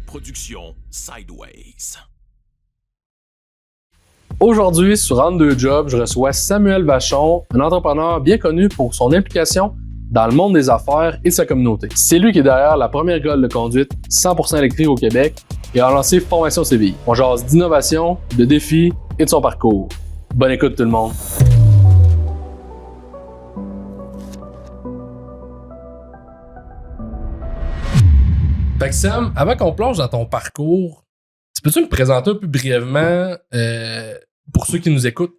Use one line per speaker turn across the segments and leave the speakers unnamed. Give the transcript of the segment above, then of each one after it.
production Sideways.
Aujourd'hui, sur Entre deux jobs, je reçois Samuel Vachon, un entrepreneur bien connu pour son implication dans le monde des affaires et de sa communauté. C'est lui qui est derrière la première école de conduite 100% électrique au Québec et a lancé Formation CVI. On jase d'innovation, de défis et de son parcours. Bonne écoute tout le monde. Fait que Sam, avant qu'on plonge dans ton parcours, peux-tu me présenter un peu brièvement, pour ceux qui nous écoutent,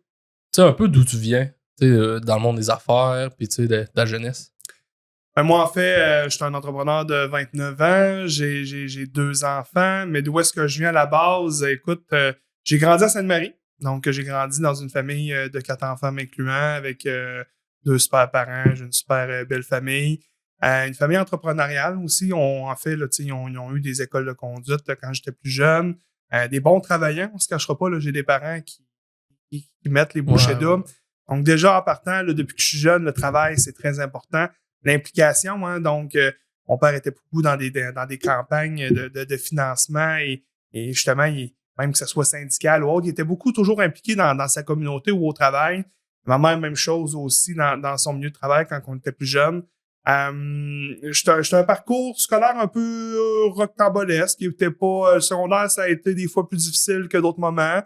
tu sais, un peu d'où tu viens, dans le monde des affaires, puis de la jeunesse?
Moi, en fait, je suis un entrepreneur de 29 ans, j'ai 2 enfants, mais d'où est-ce que je viens à la base? Écoute, j'ai grandi à Sainte-Marie, donc j'ai grandi dans une famille de 4 enfants m'incluant, avec 2 super parents, j'ai une super belle famille. Une famille entrepreneuriale aussi, ils ont eu des écoles de conduite quand j'étais plus jeune. Des bons travaillants, on se cachera pas, là, j'ai des parents qui mettent les bouchées doubles. Donc déjà, en partant, là, depuis que je suis jeune, le travail, c'est très important. L'implication, hein, donc mon père était beaucoup dans des campagnes de financement et justement, même que ce soit syndical ou autre, il était beaucoup toujours impliqué dans sa communauté ou au travail. Ma mère, même chose aussi dans son milieu de travail quand on était plus jeune. J'étais un parcours scolaire un peu rocambolesque. Il était pas, le secondaire, ça a été des fois plus difficile que d'autres moments.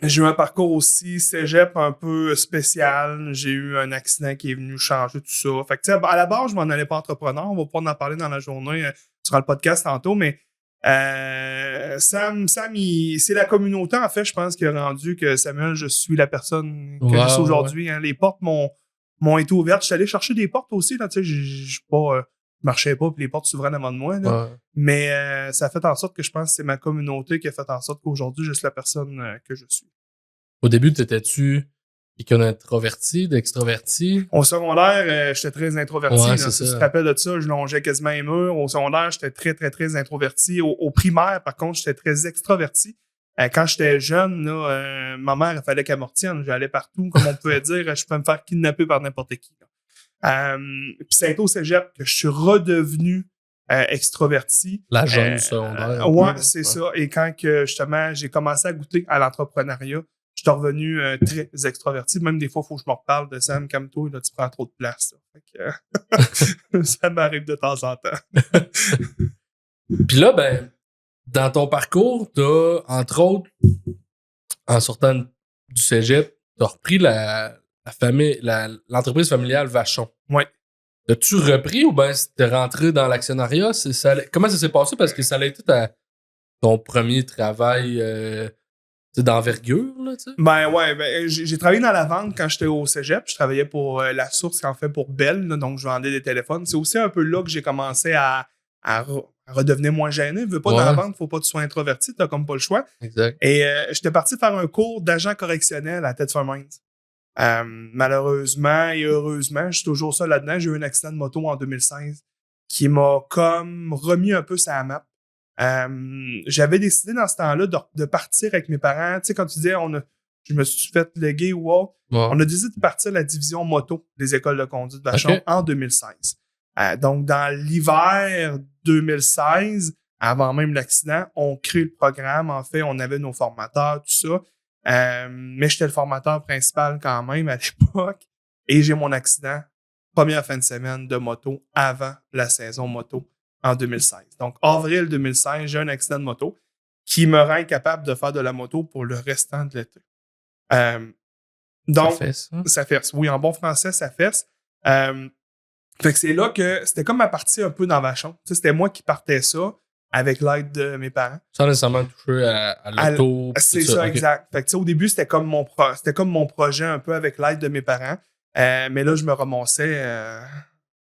J'ai eu un parcours aussi cégep un peu spécial. J'ai eu un accident qui est venu changer tout ça. Fait que, à la base, je m'en allais pas entrepreneur. On va pas en parler dans la journée sur le podcast tantôt, mais Sam, c'est la communauté, en fait, je pense, qui a rendu que Samuel, je suis la personne que je suis aujourd'hui. Ouais. Hein. Les portes m'ont été ouvertes. Je suis allé chercher des portes aussi. Là, tu sais, je marchais pas, puis les portes s'ouvraient devant de moi. Là. Ouais. Mais ça a fait en sorte que je pense que c'est ma communauté qui a fait en sorte qu'aujourd'hui, je suis la personne que je suis.
Au début, t'étais-tu quelqu'un d'introverti, d'extroverti?
Au secondaire, j'étais très introverti.
Ouais,
si tu te rappelles de ça, je longeais quasiment les murs. Au secondaire, j'étais très, très, très introverti. Au primaire, par contre, j'étais très extroverti. Quand j'étais jeune, là, ma mère, il fallait qu'elle me retienne. J'allais partout, comme on pouvait dire. Je peux me faire kidnapper par n'importe qui. Puis c'est au cégep que je suis redevenu extroverti.
La jeune du secondaire.
Ouais, c'est ça. Et quand que, justement, j'ai commencé à goûter à l'entrepreneuriat, je suis revenu très extroverti. Même des fois, il faut que je me reparle de Sam, calme-toi, là, tu prends trop de place. Fait que, ça m'arrive de temps en temps.
Puis là, dans ton parcours, t'as, entre autres, en sortant du cégep, t'as repris l'entreprise familiale Vachon.
Oui.
T'as-tu repris ou t'es rentré dans l'actionnariat? Comment ça s'est passé? Parce que ça a été ton premier travail d'envergure, là, tu sais?
J'ai travaillé dans la vente quand j'étais au cégep. Je travaillais pour La Source, en fait, pour Bell, là, donc je vendais des téléphones. C'est aussi un peu là que j'ai commencé à redevenir moins gêné. Veux pas dans la vente, faut pas que tu sois introverti, t'as comme pas le choix.
Exact.
Et j'étais parti faire un cours d'agent correctionnel à Thetford Mines. Malheureusement et heureusement, je suis toujours ça là-dedans. J'ai eu un accident de moto en 2016 qui m'a comme remis un peu sa map. J'avais décidé dans ce temps-là de partir avec mes parents. Tu sais, quand tu disais, je me suis fait léguer ou autre, on a décidé de partir la division moto des écoles de conduite Vachon en 2016. Donc, dans l'hiver 2016, avant même l'accident, on crée le programme. En fait, on avait nos formateurs, tout ça. Mais j'étais le formateur principal quand même à l'époque. Et j'ai mon accident, première fin de semaine de moto avant la saison moto en 2016. Donc, avril 2016, j'ai un accident de moto qui me rend incapable de faire de la moto pour le restant de l'été. Donc,
ça fesse, hein?
Ça fesse. Oui, en bon français, ça fesse. Fait que c'est là que c'était comme ma partie un peu dans Vachon. Tu sais, c'était moi qui partais ça avec l'aide de mes parents.
Sans nécessairement toucher à l'auto.
C'est ça, exact. Fait que tu sais, au début, c'était comme mon projet un peu avec l'aide de mes parents. Mais là, je me ramassais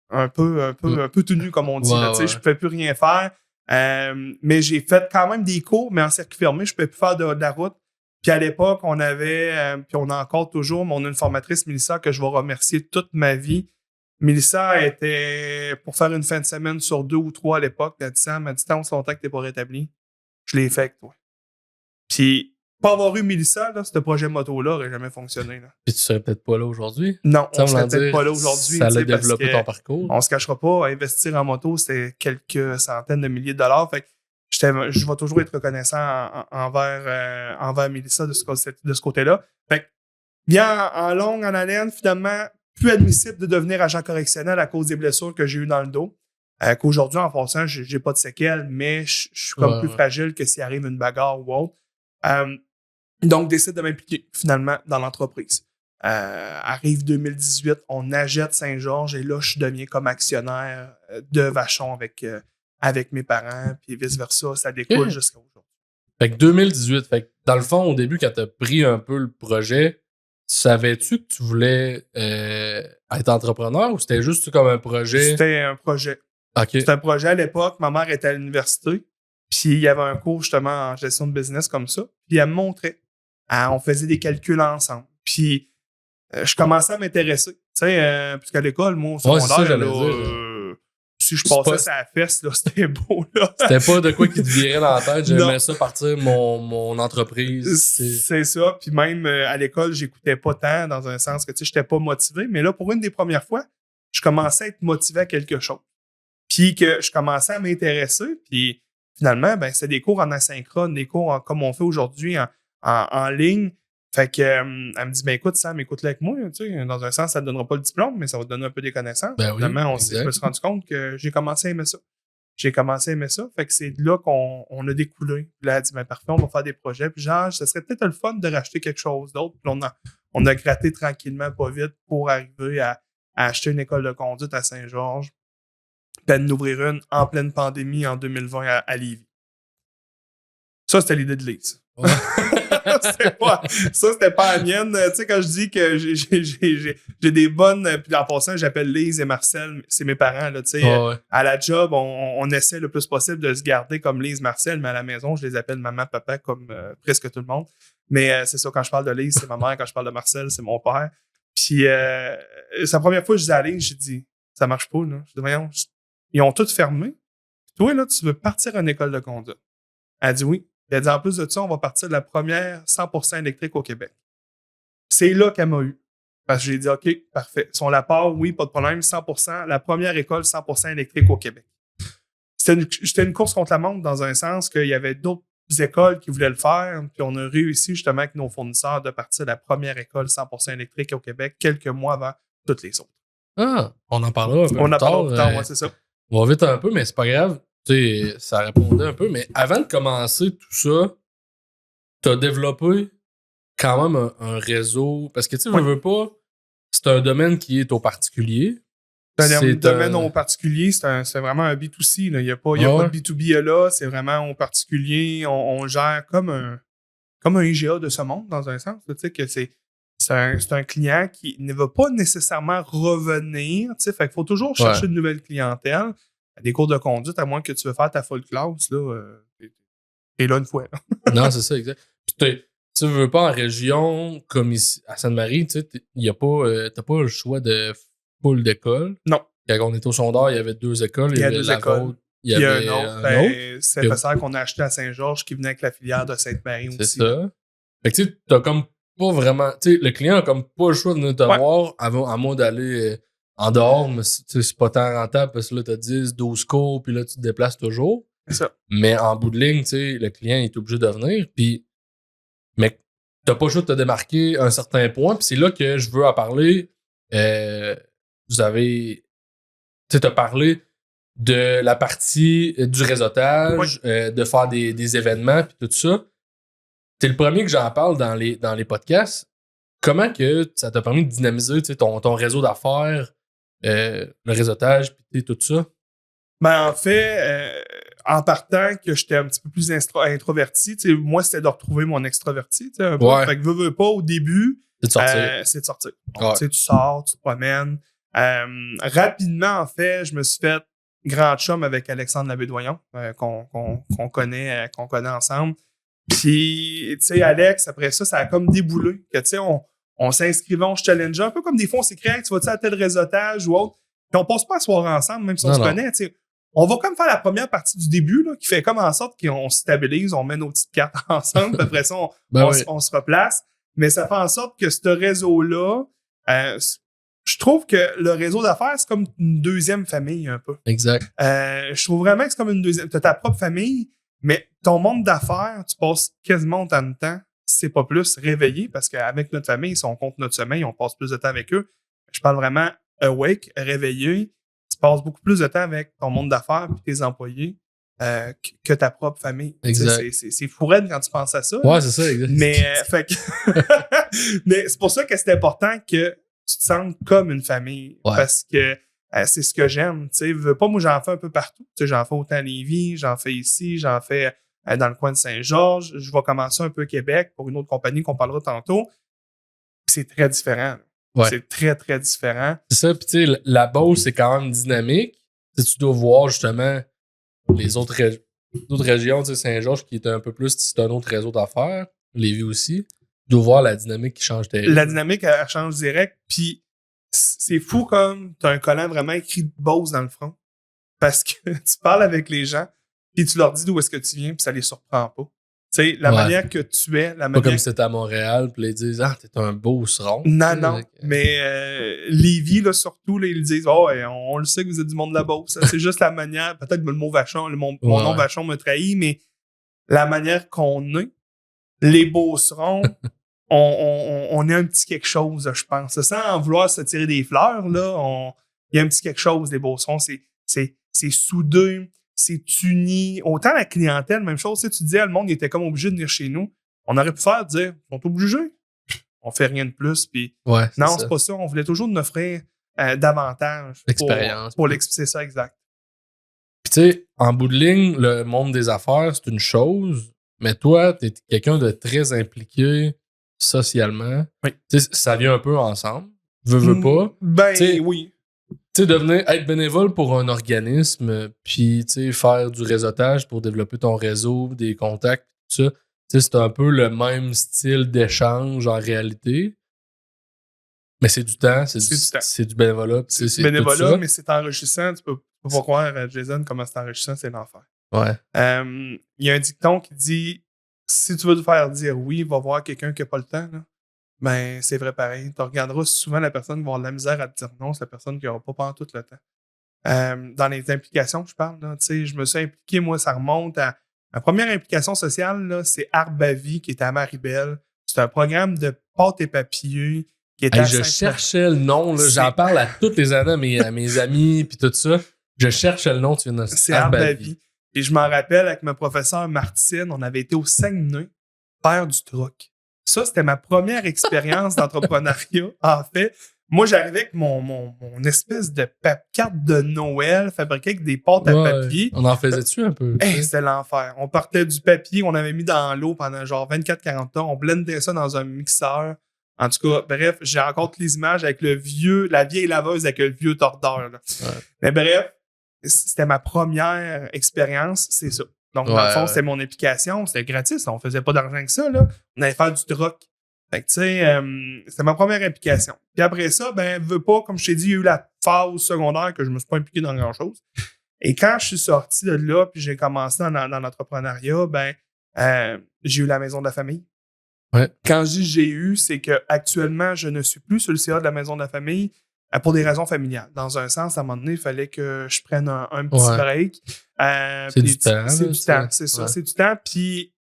un peu tout nu, comme on dit. Là, je pouvais plus rien faire. Mais j'ai fait quand même des cours, mais en circuit fermé, je pouvais plus faire de la route. Puis à l'époque, on avait, puis on a encore toujours, mais on a une formatrice, Mélissa, que je vais remercier toute ma vie. Mélissa était, pour faire une fin de semaine sur 2 ou 3 à l'époque, elle m'a dit, tant longtemps que t'es pas rétabli. Je l'ai fait avec toi. Puis pas avoir eu Mélissa, là, ce projet moto-là aurait jamais fonctionné. Là.
Puis tu serais peut-être pas là aujourd'hui.
Non,
Ça,
on serait
voulant
peut-être
dire,
pas là aujourd'hui.
Ça
tu sais,
l'a
parce
développé
que
ton parcours.
On se cachera pas, investir en moto, c'est quelques centaines de milliers de dollars. Fait que je vais toujours être reconnaissant envers Mélissa de ce côté-là. Fait que, bien en longue, en haleine, finalement, plus admissible de devenir agent correctionnel à cause des blessures que j'ai eues dans le dos. Qu'aujourd'hui, en passant, j'ai pas de séquelles, mais je suis comme plus fragile que s'il arrive une bagarre ou autre. Donc, décide de m'impliquer finalement dans l'entreprise. Arrive 2018, on achète Saint-Georges et là, je deviens comme actionnaire de Vachon avec mes parents, puis vice-versa. Ça découle jusqu'à aujourd'hui.
Fait que 2018, fait que dans le fond, au début, quand t'as pris un peu le projet, savais-tu que tu voulais être entrepreneur ou c'était juste comme un projet?
C'était un projet.
Okay.
C'était un projet à l'époque. Ma mère était à l'université. Puis il y avait un cours justement en gestion de business comme ça. Puis elle me montrait. On faisait des calculs ensemble. Puis je commençais à m'intéresser. Tu sais, puisqu'à l'école, moi, au secondaire, si je passais ça à la fesse, là, c'était beau. Là.
C'était pas de quoi qui te virait dans la tête. J'aimais ça partir mon entreprise.
C'est ça. Puis même à l'école, j'écoutais pas tant dans un sens que tu sais, j'étais pas motivé. Mais là, pour une des premières fois, je commençais à être motivé à quelque chose. Puis que je commençais à m'intéresser. Puis finalement, ben, c'est des cours en asynchrone, des cours comme on fait aujourd'hui en ligne. Fait que elle me dit, ben écoute, Sam, écoute-le avec moi. Tu sais, dans un sens, ça te donnera pas le diplôme, mais ça va te donner un peu des connaissances.
Ben oui,
finalement, je me suis rendu compte que j'ai commencé à aimer ça. Fait que c'est là qu'on a découlé. Puis là, elle dit, ben parfait, on va faire des projets. Puis genre, ça serait peut-être le fun de racheter quelque chose d'autre. Puis on a gratté tranquillement, pas vite, pour arriver à acheter une école de conduite à Saint-Georges. Puis d'ouvrir une en pleine pandémie en 2020 à Lévis. Ça, c'était l'idée de Lise. Ouais. C'était pas la mienne. Tu sais, quand je dis que j'ai des bonnes... Puis en passant, j'appelle Lise et Marcel, c'est mes parents, là, tu sais. À la job, on essaie le plus possible de se garder comme Lise, Marcel, mais à la maison, je les appelle maman, papa, comme presque tout le monde. Mais c'est ça, quand je parle de Lise, c'est ma mère. Quand je parle de Marcel, c'est mon père. Puis c'est la première fois que je dis à Lise, j'ai dit, ça marche pas, là. Je dis, voyons, ils ont tout fermé. Puis toi, là, tu veux partir à une école de conduite. Elle dit oui. Puis elle dit, en plus de ça, on va partir de la première 100% électrique au Québec. C'est là qu'elle m'a eu. Parce que j'ai dit, OK, parfait. Si on la part, oui, pas de problème, 100%. La première école 100% électrique au Québec. C'était une course contre la montre dans un sens qu'il y avait d'autres écoles qui voulaient le faire. Puis on a réussi justement avec nos fournisseurs de partir de la première école 100% électrique au Québec quelques mois avant toutes les autres.
Ah, on en parlera un peu plus tard.
On en parlera plus tard, ouais, c'est ça.
On va vite un peu, mais c'est pas grave. Tu sais, ça répondait un peu. Mais avant de commencer tout ça, t'as développé quand même un réseau. Parce que tu sais, veux pas, c'est un domaine qui est au particulier.
C'est un domaine au particulier, c'est vraiment un B2C. Là. Il n'y a pas de B2B là, c'est vraiment au particulier. On gère comme un IGA de ce monde, dans un sens. Tu sais, que c'est un client qui ne va pas nécessairement revenir. Tu sais, fait qu'il faut toujours chercher de nouvelles clientèles. Des cours de conduite, à moins que tu veux faire ta full class, là, t'es là une fois.
Non, c'est ça, exact. Puis tu veux pas en région comme ici, à Sainte-Marie, tu sais, t'as pas le choix de full d'école.
Non.
Quand on était au secondaire, il y avait 2 écoles.
Il y a 2 écoles.
Il y avait un autre.
C'est le ça qu'on a acheté à Saint-Georges qui venait avec la filière de Sainte-Marie aussi.
C'est ça. Fait que tu sais, t'as comme pas vraiment... Tu sais, le client a comme pas le choix de venir te voir à moins d'aller en dehors, mais c'est pas tant rentable parce que là, t'as 10, 12 cours, puis là, tu te déplaces toujours.
C'est ça.
Mais en bout de ligne, tu sais, le client est obligé de venir, puis... Mais t'as pas le choix de te démarquer à un certain point, puis c'est là que je veux en parler. Vous avez... Tu sais, t'as parlé de la partie du réseautage, de faire des événements, puis tout ça. T'es le premier que j'en parle dans les podcasts. Comment que ça t'a permis de dynamiser ton réseau d'affaires, le réseautage, puis tout ça?
Ben, en fait, en partant que j'étais un petit peu plus introverti, moi, c'était de retrouver mon extraverti. Un peu. Fait que veux pas, au début,
c'est
de sortir. Donc, tu sors, tu te promènes. Rapidement, en fait, je me suis fait grand chum avec Alexandre Labédoyon, qu'on connaît ensemble. Puis, tu sais, Alex, après ça a comme déboulé. Que, tu sais, on s'inscrivait, on se challengeait, un peu comme des fois, on s'écrit, tu vas-tu à tel réseautage ou autre. Puis on passe pas à soir ensemble, même si on se connaît. Tu sais, on va comme faire la première partie du début, là, qui fait comme en sorte qu'on se stabilise, on met nos petites cartes ensemble, puis après ça, on se replace. Mais ça fait en sorte que ce réseau-là, je trouve que le réseau d'affaires, c'est comme une deuxième famille, un peu.
Exact.
Je trouve vraiment que c'est comme une deuxième. Tu as ta propre famille, mais ton monde d'affaires, tu passes quasiment autant de temps, si c'est pas plus, réveillé, parce qu'avec notre famille, si on compte notre sommeil, on passe plus de temps avec eux. Je parle vraiment awake, réveillé. Tu passes beaucoup plus de temps avec ton monde d'affaires et tes employés que ta propre famille.
Exact.
C'est fou raide quand tu penses à ça.
Ouais, c'est ça, exact.
Mais c'est pour ça que c'est important que tu te sentes comme une famille.
Ouais.
Parce que c'est ce que j'aime. Tu sais, pas, moi, j'en fais un peu partout. Tu sais, j'en fais autant à Lévis, j'en fais ici, j'en fais dans le coin de Saint-Georges. Je vais commencer un peu Québec pour une autre compagnie qu'on parlera tantôt. Puis c'est très différent.
Ouais.
C'est très, très différent.
C'est ça, puis tu sais, la Beauce, c'est quand même dynamique. Tu sais, tu dois voir justement les autres régions, tu sais, Saint-Georges, qui est un peu plus, c'est un autre réseau d'affaires. Lévis aussi. Tu dois voir la dynamique qui change terrible.
La dynamique, elle change direct. Puis c'est fou comme t'as un collant vraiment écrit de Beauce dans le front. Parce que tu parles avec les gens, puis tu leur dis d'où est-ce que tu viens, puis ça les surprend pas. Tu sais, la manière que tu es, la manière...
Pas comme si t'étais à Montréal, puis ils disent « Ah, t'es un beau rond. »
Non. Mais Lévis, là, surtout, là, ils disent « Oh, ouais, on le sait que vous êtes du monde de la Beauce. » C'est juste la manière... Peut-être que le mot Vachon, mon nom Vachon me trahit, mais la manière qu'on est, les Beaucerons, on est un petit quelque chose, je pense. Sans vouloir se tirer des fleurs, là, il y a un petit quelque chose, les Beaucerons. C'est soudé, c'est uni. Autant la clientèle, même chose. Tu sais, tu disais, le monde il était comme obligé de venir chez nous. On aurait pu faire dire, ils sont obligés. On fait rien de plus. Puis non, c'est pas ça. On voulait toujours nous offrir davantage.
L'expérience.
C'est ça, exact.
Puis tu sais, en bout de ligne, le monde des affaires, c'est une chose, mais toi, t'es quelqu'un de très impliqué socialement.
Oui.
Tu sais, ça vient un peu ensemble. Veux pas.
Ben
t'sais,
oui.
Tu sais, être bénévole pour un organisme, puis tu sais, faire du réseautage pour développer ton réseau, des contacts, tout ça, tu sais, c'est un peu le même style d'échange en réalité. Mais c'est du temps, c'est du bénévolat.
C'est du bénévolat, mais c'est enrichissant. Tu peux pas croire, Jason, comment c'est enrichissant, c'est l'enfer.
Ouais.
Il y a un dicton qui dit si tu veux te faire dire oui, va voir quelqu'un qui n'a pas le temps, là. Ben, c'est vrai pareil. Tu regarderas souvent la personne qui va avoir de la misère à te dire non, c'est la personne qui n'aura pas pendant tout le temps. Dans les implications, je parle, là, je me suis impliqué, moi, ça remonte à ma première implication sociale, là, c'est Arbre à vie qui était à Maribel. C'est un programme de pâte et papier qui était
je cherchais le nom, là, j'en parle à toutes les années à mes amis puis tout ça. Je cherchais le nom, tu viens de
c'est Arbre à vie. Et je m'en rappelle avec ma professeure Martine, on avait été au Saguenay faire du troc. Ça, c'était ma première expérience d'entrepreneuriat. En fait, moi, j'arrivais avec mon espèce de carte de Noël fabriquée avec des pâtes à papier.
On en faisait-tu un peu?
C'était l'enfer. On partait du papier, on avait mis dans l'eau pendant genre 24-40 heures. On blendait ça dans un mixeur. En tout cas, bref, j'ai encore toutes les images avec la vieille laveuse avec le vieux tordeur. Là. Ouais. Mais bref, c'était ma première expérience, c'est ça. Donc, dans le fond, c'était mon application, c'était gratis, on faisait pas d'argent que ça, là. On allait faire du troc. Fait que, tu sais, c'était ma première application. Puis après ça, ben, veux pas, comme je t'ai dit, il y a eu la phase secondaire que je me suis pas impliqué dans grand-chose. Et quand je suis sorti de là, puis j'ai commencé dans l'entrepreneuriat, ben, j'ai eu la maison de la famille.
Ouais.
Quand je dis j'ai eu, c'est que actuellement, je ne suis plus sur le CA de la maison de la famille. Pour des raisons familiales. Dans un sens, à un moment donné, il fallait que je prenne un petit break.
C'est du temps.
C'est du temps, c'est ça. C'est du temps. Puis,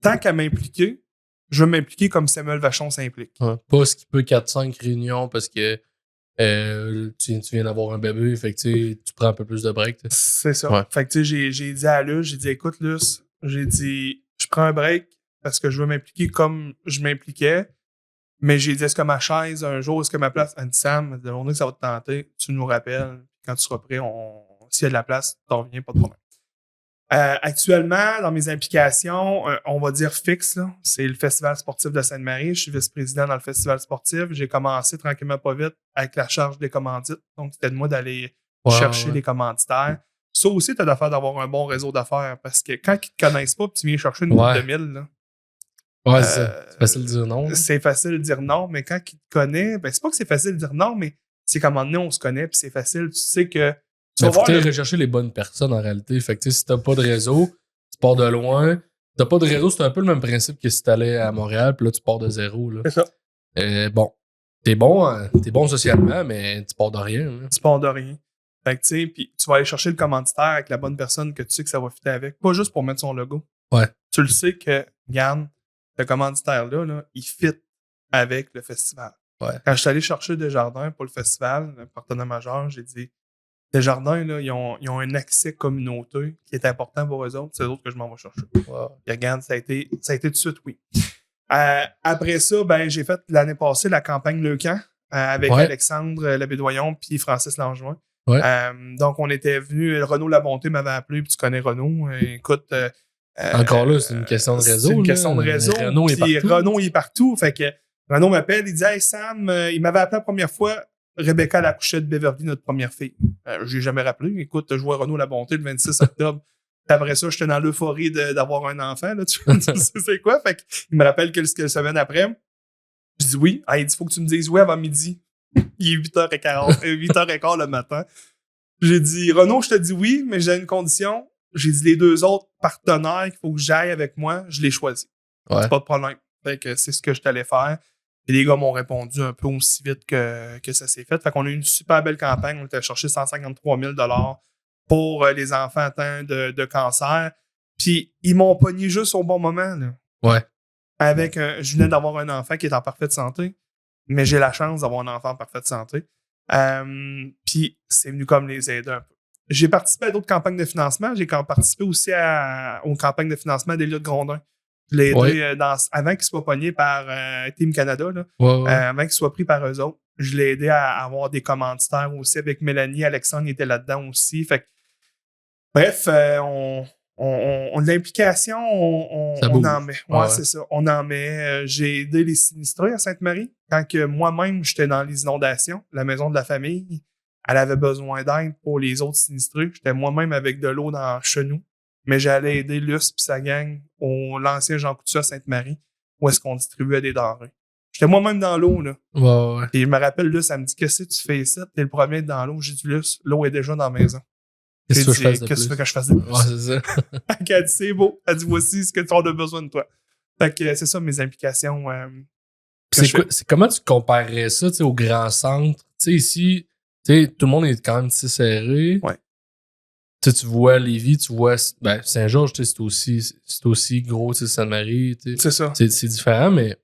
tant qu'à m'impliquer, je vais m'impliquer comme Samuel Vachon s'implique.
Ouais. Pas ce qui peut 4-5 réunions parce que tu viens d'avoir un bébé, fait que tu prends un peu plus de break. T'sais.
C'est ça.
Ouais.
Fait que j'ai dit à Luce, j'ai dit écoute Luce, j'ai dit je prends un break parce que je veux m'impliquer comme je m'impliquais. Mais j'ai dit, est-ce que ma chaise, un jour, est-ce que ma place, elle dit Sam, de journée que ça va te tenter, tu nous rappelles. Quand tu seras prêt, s'il y a de la place, t'en reviens, pas de problème. Actuellement, dans mes implications, on va dire fixe, là, c'est le Festival sportif de Sainte-Marie. Je suis vice-président dans le Festival sportif. J'ai commencé tranquillement pas vite avec la charge des commandites. Donc, c'était de moi d'aller chercher les commanditaires. Ça aussi, tu as d'affaire d'avoir un bon réseau d'affaires parce que quand ils te connaissent pas, puis tu viens chercher une groupe de 1000, là.
Ouais, c'est facile de dire non.
C'est facile de dire non, mais quand il te connaît, ben c'est pas que c'est facile de dire non, mais c'est qu'à un moment donné, on se connaît, puis c'est facile. Tu sais que Tu vas
Mais faut
voir
que tu
le-
rechercher les bonnes personnes en réalité. Fait que tu sais, si t'as pas de réseau, tu pars de loin. T'as pas de réseau, c'est un peu le même principe que si t'allais à Montréal, puis là, tu pars de zéro. Là.
C'est ça.
Bon, t'es bon socialement, mais tu pars de rien. Là.
Tu pars de rien. Fait que, tu sais, puis tu vas aller chercher le commanditaire avec la bonne personne que tu sais que ça va fitter avec. Pas juste pour mettre son logo.
Ouais.
Tu le sais que, regarde, le commanditaire-là, là, il fit avec le festival.
Ouais.
Quand je suis allé chercher Desjardins pour le festival, le partenaire majeur, j'ai dit, Desjardins, là, ils ont un accès communautaire qui est important pour eux autres. C'est eux autres que je m'en vais chercher.
Wow.
Puis regarde, ça a été tout de suite, oui. Après ça, ben, j'ai fait l'année passée la campagne Leucan avec
Ouais.
Alexandre Labédoyon puis Francis Langevin.
Ouais.
Donc, on était venus. Renaud Labonté m'avait appelé, puis tu connais Renaud. Écoute.
Encore là, c'est une question de réseau.
C'est une
là.
question de réseau.
Renaud est
Puis
partout.
Renaud, il est partout. Fait que Renaud m'appelle, il dit Hey Sam, il m'avait appelé la première fois. Rebecca elle accouchait de Beverly, notre première fille. Je l'ai jamais rappelé. Écoute, je vois Renaud Labonté le 26 octobre. Puis après ça, j'étais dans l'euphorie d'avoir un enfant. Là, tu sais c'est quoi? Fait qu'il me rappelle quelques semaines après. Je dis oui. Il dit faut que tu me dises oui avant midi. Il est 8h15, 8h15 le matin. J'ai dit Renaud, je te dis oui, mais j'ai une condition. J'ai dit les deux autres partenaires qu'il faut que j'aille avec moi, je les choisis.
Ouais.
C'est pas de problème. Fait que c'est ce que je t'allais faire. Et les gars m'ont répondu un peu aussi vite que ça s'est fait. Fait qu'on a eu une super belle campagne. On était chercher 153 000 pour les enfants atteints de cancer. Puis ils m'ont pogné juste au bon moment. Là.
Ouais.
Je venais d'avoir un enfant qui est en parfaite santé, mais j'ai la chance d'avoir un enfant en parfaite santé. Puis c'est venu comme les aider un peu. J'ai participé à d'autres campagnes de financement. J'ai participé aussi aux campagnes de financement d'Éliott Grondin. Je l'ai aidé avant qu'il soit pogné par Team Canada, là, avant qu'il soit pris par eux autres. Je l'ai aidé à avoir des commanditaires aussi avec Mélanie. Alexandre était là-dedans aussi. Fait que, bref, on l'implication, on en met. Ouais, c'est ça. On en met. J'ai aidé les sinistrés à Sainte-Marie. Quand que moi-même, j'étais dans les inondations, la maison de la famille, elle avait besoin d'aide pour les autres sinistrés. J'étais moi-même avec de l'eau dans chez nous. Mais j'allais aider Luce puis sa gang l'ancien Jean Coutu à Sainte-Marie, où est-ce qu'on distribuait des denrées. J'étais moi-même dans l'eau, là.
Ouais.
Et je me rappelle, Luce, elle me dit, qu'est-ce que tu fais ici? T'es le premier dans l'eau. J'ai dit, Luce, l'eau est déjà dans la maison.
Qu'est-ce que
tu veux que je fasse de plus?
Ouais, c'est ça.
Elle a dit, c'est beau. Elle dit, voici ce que tu as besoin de toi. Fait que c'est ça, mes implications.
Comment tu comparerais ça au grand centre? Tu sais, ici, tout le monde est quand même si serré.
Ouais.
Tu vois Lévis, tu vois Saint-Georges, c'est aussi gros, Sainte-Marie.
C'est ça.
C'est différent, mais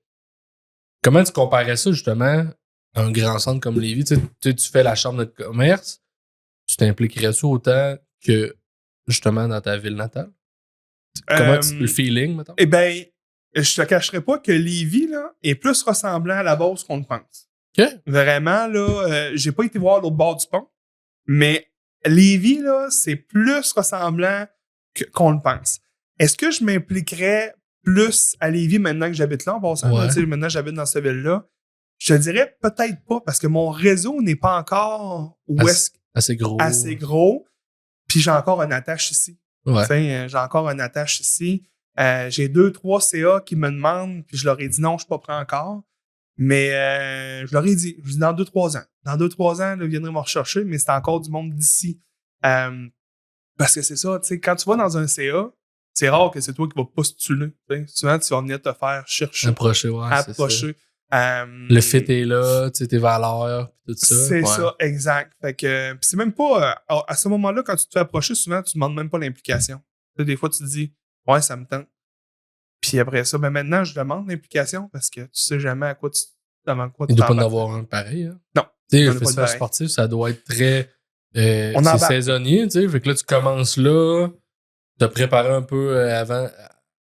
comment tu comparais ça justement à un grand centre comme Lévis? Tu fais la chambre de commerce, tu t'impliquerais-tu autant que justement dans ta ville natale? Comment le feeling, mettons?
Eh bien, je te cacherai pas que Lévis là, est plus ressemblant à la Beauce qu'on le pense.
OK.
Vraiment, là, j'ai pas été voir l'autre bord du pont, mais Lévis, là, c'est plus ressemblant qu'on le pense. Est-ce que je m'impliquerais plus à Lévis maintenant que j'habite là, en passant?
Ouais.
Là, maintenant, j'habite dans cette ville-là. Je te dirais peut-être pas, parce que mon réseau n'est pas encore
assez
gros. Puis j'ai encore une attache ici.
Ouais.
J'ai encore une attache ici. J'ai 2-3 CA qui me demandent, puis je leur ai dit non, je suis pas prêt encore. Mais je leur ai dit, dans 2-3 ans. Dans 2-3 ans, ils viendraient me rechercher, mais c'est encore du monde d'ici. Parce que c'est ça, tu sais, quand tu vas dans un CA, c'est rare que c'est toi qui vas postuler. Souvent, tu vas venir te faire chercher.
Approcher. Le fit est là, tes valeurs, tout ça.
C'est ça, exact. Fait que c'est même pas... à ce moment-là, quand tu te fais approcher, souvent, tu demandes même pas l'implication. Des fois, tu te dis, ouais, ça me tente. Puis après ça, maintenant, je demande l'implication parce que tu sais jamais à quoi tu
Il doit pas en avoir un pareil. Hein?
Non.
Tu sais, le festival sportif, ça doit être très... c'est saisonnier, tu sais. Fait que là, tu commences là, te préparer un peu avant,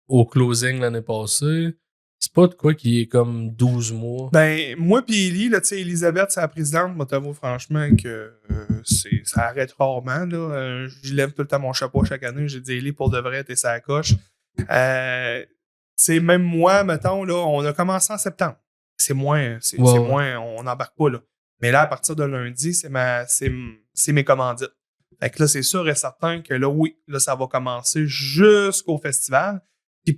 au closing l'année passée. C'est pas de quoi qui est comme 12 mois.
Ben, moi pis Élie, là, tu sais, Elisabeth, c'est la présidente, moi, t'avoue franchement que ça arrête rarement, là. Je lève tout le temps mon chapeau chaque année. J'ai dit, Élie, pour de vrai, t'es sa coche. Même moi, mettons, là, on a commencé en septembre. C'est moins, on n'embarque pas, là. Mais là, à partir de lundi, c'est mes commandites. Fait que là, c'est sûr et certain que là, oui, là, ça va commencer jusqu'au festival. Puis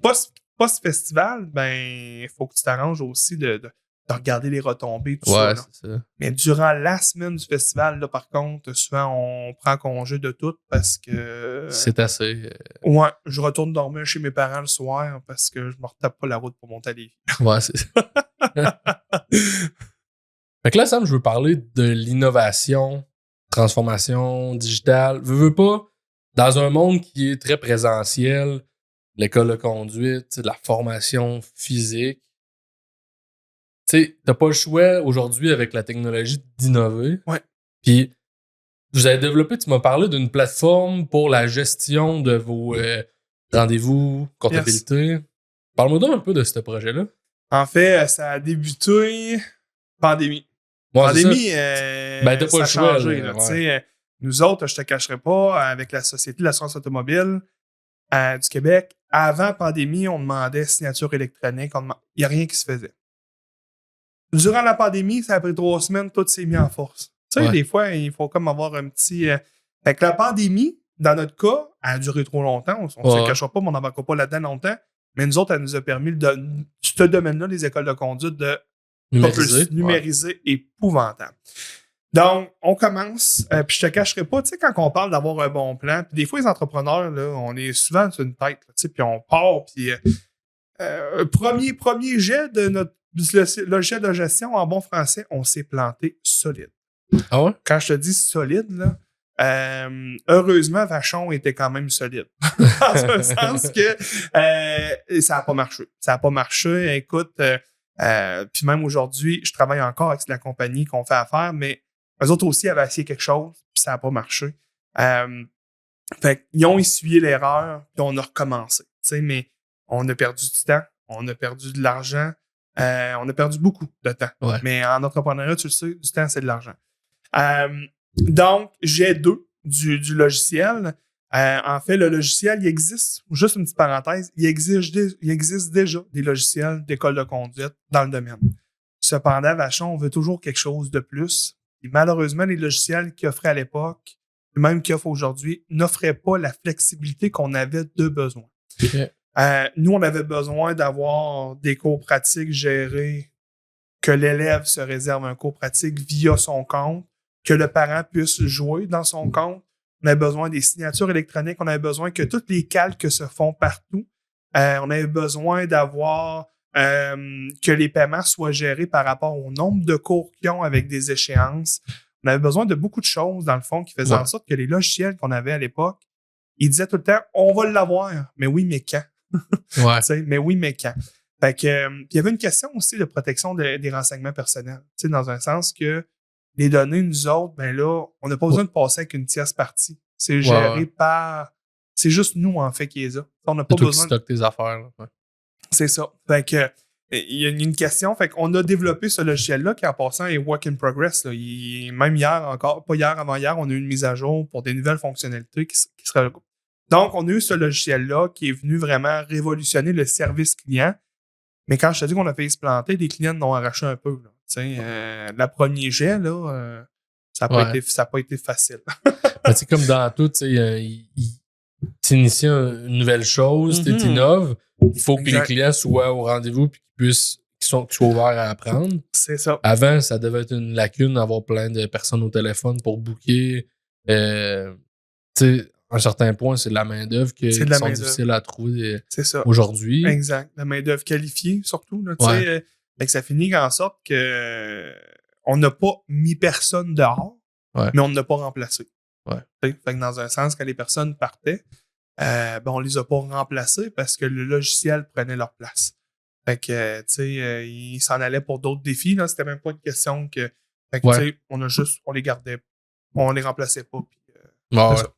post-festival, ben, il faut que tu t'arranges aussi de de regarder les retombées, tout ça.
Ouais,
Là.
c'est ça.
Mais durant la semaine du festival, là, par contre, souvent, on prend congé de tout parce que...
C'est assez.
Ouais, je retourne dormir chez mes parents le soir parce que je me retape pas la route pour monter à Lévis.
Ouais, c'est ça. Fait que là, Sam, je veux parler de l'innovation, transformation digitale. Veux pas, dans un monde qui est très présentiel, l'école de conduite, de la formation physique, tu sais, t'as pas le choix aujourd'hui avec la technologie d'innover.
Ouais.
Puis, vous avez développé, tu m'as parlé d'une plateforme pour la gestion de vos rendez-vous, comptabilité. Parle-moi donc un peu de ce projet-là.
En fait, ça a débuté pandémie.
Ouais,
Pandémie,
Ben, t'as pas
ça
le
a
choix,
changé.
là,
Là,
ouais.
tu sais, nous autres, je te cacherai pas, avec la Société de l'assurance automobile du Québec, avant pandémie, on demandait signature électronique. Il n'y a rien qui se faisait. Durant la pandémie, ça a pris 3 semaines, tout s'est mis en force. Tu sais,
Ouais.
des fois, il faut comme avoir un petit... Fait que la pandémie, dans notre cas, elle a duré trop longtemps. On ne se cachera pas, mais on n'embarquera pas là-dedans longtemps. Mais nous autres, elle nous a permis, ce domaine-là, les écoles de conduite, de numériser épouvantable. Donc, on commence, puis je te cacherai pas, tu sais, quand on parle d'avoir un bon plan, puis des fois, les entrepreneurs, là, on est souvent sur une tête, tu sais, puis on part, puis premier jet de notre logiciel de gestion en bon français, on s'est planté solide.
Ah ouais?
Quand je te dis solide, là, heureusement, Vachon était quand même solide. Dans un sens que ça n'a pas marché. Ça n'a pas marché. Écoute, puis même aujourd'hui, je travaille encore avec la compagnie qu'on fait affaire, mais eux autres aussi avaient essayé quelque chose, puis ça n'a pas marché. Fait qu'ils ont essuyé l'erreur, puis on a recommencé. Tu sais, mais on a perdu du temps, on a perdu de l'argent, on a perdu beaucoup de temps.
Ouais.
Mais en entrepreneuriat, tu le sais, du temps, c'est de l'argent. Donc, G2 du logiciel. En fait, le logiciel, il existe, juste une petite parenthèse, il existe déjà des logiciels d'école de conduite dans le domaine. Cependant, Vachon, on veut toujours quelque chose de plus. Et malheureusement, les logiciels qu'ils offraient à l'époque, même qu'ils offrent aujourd'hui, n'offraient pas la flexibilité qu'on avait de besoin.
Okay.
Nous, on avait besoin d'avoir des cours pratiques gérés, que l'élève se réserve un cours pratique via son compte, que le parent puisse jouer dans son compte. On avait besoin des signatures électroniques. On avait besoin que tous les calques se font partout. On avait besoin d'avoir que les paiements soient gérés par rapport au nombre de cours qu'ils ont avec des échéances. On avait besoin de beaucoup de choses, dans le fond, qui faisaient en sorte que les logiciels qu'on avait à l'époque, ils disaient tout le temps, on va l'avoir. Mais oui, mais quand?
Ouais.
Mais oui, mais quand? Fait que, il y avait une question aussi de protection des renseignements personnels. Dans un sens que les données, nous autres, ben là, on n'a pas besoin de passer avec une tierce partie. C'est géré par... C'est juste nous, en fait, qui les a. On n'a pas besoin...
qui stocke tes affaires. Là. Ouais.
C'est ça. Fait que, il y a une question. Fait qu'on a développé ce logiciel-là qui, en passant, est work in progress. Là. Même hier encore, pas hier, avant-hier, on a eu une mise à jour pour des nouvelles fonctionnalités qui seraient... Donc, on a eu ce logiciel-là qui est venu vraiment révolutionner le service client. Mais quand je te dis qu'on a fait se planter, les clients l'ont arraché un peu. La première jet, là, ça n'a pas été facile.
C'est comme dans tout, tu inities une nouvelle chose, tu innoves, il faut que les clients soient au rendez-vous et qu'ils soient ouverts à apprendre.
C'est ça.
Avant, ça devait être une lacune d'avoir plein de personnes au téléphone pour booker. À un certain point, c'est de la main-d'œuvre qui sont difficiles à trouver aujourd'hui.
Exact. La main-d'œuvre qualifiée, surtout. Là, fait que ça finit en sorte que on n'a pas mis personne dehors, mais on ne l'a pas remplacé.
Ouais.
Fait que dans un sens, quand les personnes partaient, on les a pas remplacés parce que le logiciel prenait leur place. Fait que, ils s'en allaient pour d'autres défis. Là. C'était même pas une question que... Fait que, on les gardait. On les remplaçait pas. Puis, ça.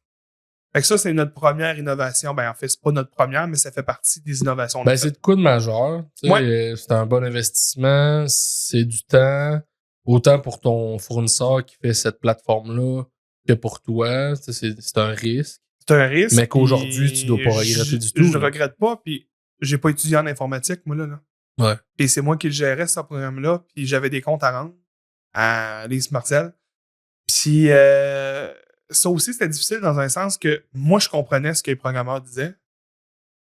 Fait que ça, c'est notre première innovation. Ben, en fait, c'est pas notre première, mais ça fait partie des innovations.
Ben, c'est de quoi de majeur. C'est un bon investissement. C'est du temps. Autant pour ton fournisseur qui fait cette plateforme-là que pour toi. C'est un risque.
C'est un risque.
Mais qu'aujourd'hui, tu dois pas regretter du tout.
Je regrette pas. Puis, j'ai pas étudié en informatique, moi, là.
Ouais.
Puis, c'est moi qui le gérais, ce programme-là. Puis, j'avais des comptes à rendre à Lise Marcel. Puis, ça aussi, c'était difficile dans un sens que moi, je comprenais ce que les programmeurs disaient.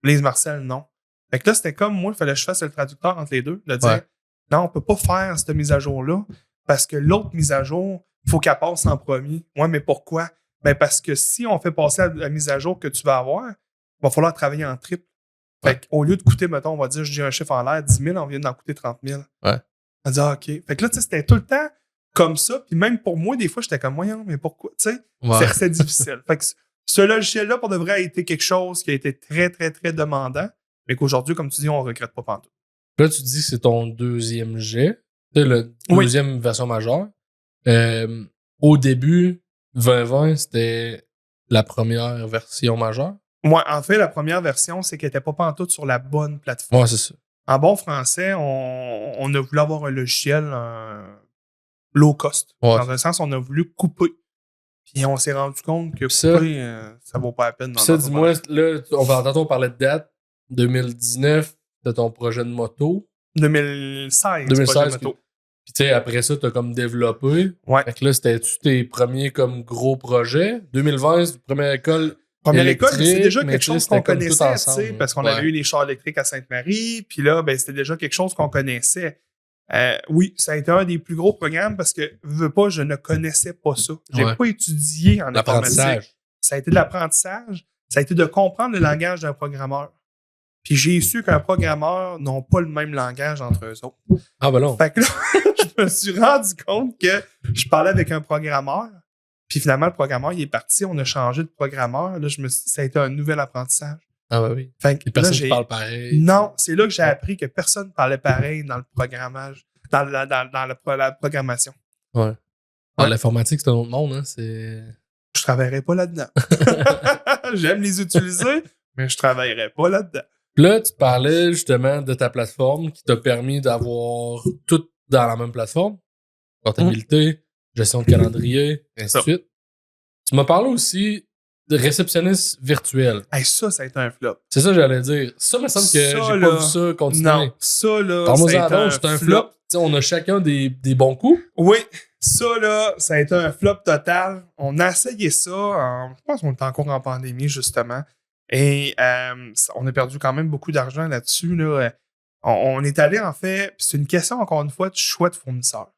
Lise Marcel, non. Fait que là, c'était comme moi, il fallait que je fasse le traducteur entre les deux, de dire non, on peut pas faire cette mise à jour-là parce que l'autre mise à jour, il faut qu'elle passe en premier. Ouais, mais pourquoi? Ben parce que si on fait passer la mise à jour que tu vas avoir, il va falloir travailler en triple. Fait qu'au lieu de coûter, mettons, on va dire, je dis un chiffre en l'air, 10 000, on vient d'en coûter 30 000.
Ouais.
On dit, OK. Fait que là, tu sais, c'était tout le temps comme ça. Puis même pour moi, des fois, j'étais comme, voyons, mais pourquoi? Tu sais, c'est difficile. Fait que ce logiciel-là, pour de vrai, a été quelque chose qui a été très, très, très demandant, mais qu'aujourd'hui, comme tu dis, on ne regrette pas pantoute.
Là, tu dis que c'est ton deuxième jet, c'est la deuxième version majeure. Au début, 2020, c'était la première version majeure.
Ouais, en fait, la première version, c'est qu'elle n'était pas pantoute sur la bonne plateforme.
Ouais, c'est ça.
En bon français, on a voulu avoir un logiciel low cost.
Ouais.
Dans un sens, on a voulu couper. Puis on s'est rendu compte que couper, ça vaut pas la peine.
Ça, dis-moi, là, tantôt on parlait de date. 2019, de ton projet de moto.
2016, projet de moto.
Puis tu sais, après ça, t'as comme développé.
Ouais.
Fait que là, c'était-tu tes premiers comme gros projets? 2020, première école.
Première école, c'est déjà quelque chose qu'on connaissait,
ensemble,
parce qu'on avait eu les chars électriques à Sainte-Marie, puis là, ben, c'était déjà quelque chose qu'on connaissait. Oui, ça a été un des plus gros programmes parce que, veux pas, je ne connaissais pas ça. J'ai pas étudié en informatique. Ça a été de l'apprentissage. Ça a été de comprendre le langage d'un programmeur. Puis j'ai su qu'un programmeur n'a pas le même langage entre eux autres.
Ah ben non.
Fait que là, je me suis rendu compte que je parlais avec un programmeur. Puis finalement, le programmeur, il est parti. On a changé de programmeur. Là, ça a été un nouvel apprentissage.
Ah bah oui.
Fait que
personne ne parle pareil.
Non, c'est là que j'ai appris que personne ne parlait pareil dans le programmage, dans la programmation.
Ouais. Alors, l'informatique, c'est un autre monde, hein.
Je travaillerais pas là-dedans. J'aime les utiliser, mais je travaillerais pas là-dedans.
Là, tu parlais justement de ta plateforme qui t'a permis d'avoir tout dans la même plateforme. Comptabilité, gestion de calendrier, ainsi de suite. Tu m'as parlé aussi de réceptionniste virtuel.
Hey, ça a été un flop.
C'est ça que j'allais dire. Ça me semble que j'ai pas vu ça continuer.
Non, ça là,
c'est un flop. T'sais, on a chacun des bons coups.
Oui, ça là, ça a été un flop total. On a essayé ça, je pense qu'on était encore en pandémie justement, et on a perdu quand même beaucoup d'argent là-dessus. Là. On est allé en fait, c'est une question encore une fois de choix de fournisseur.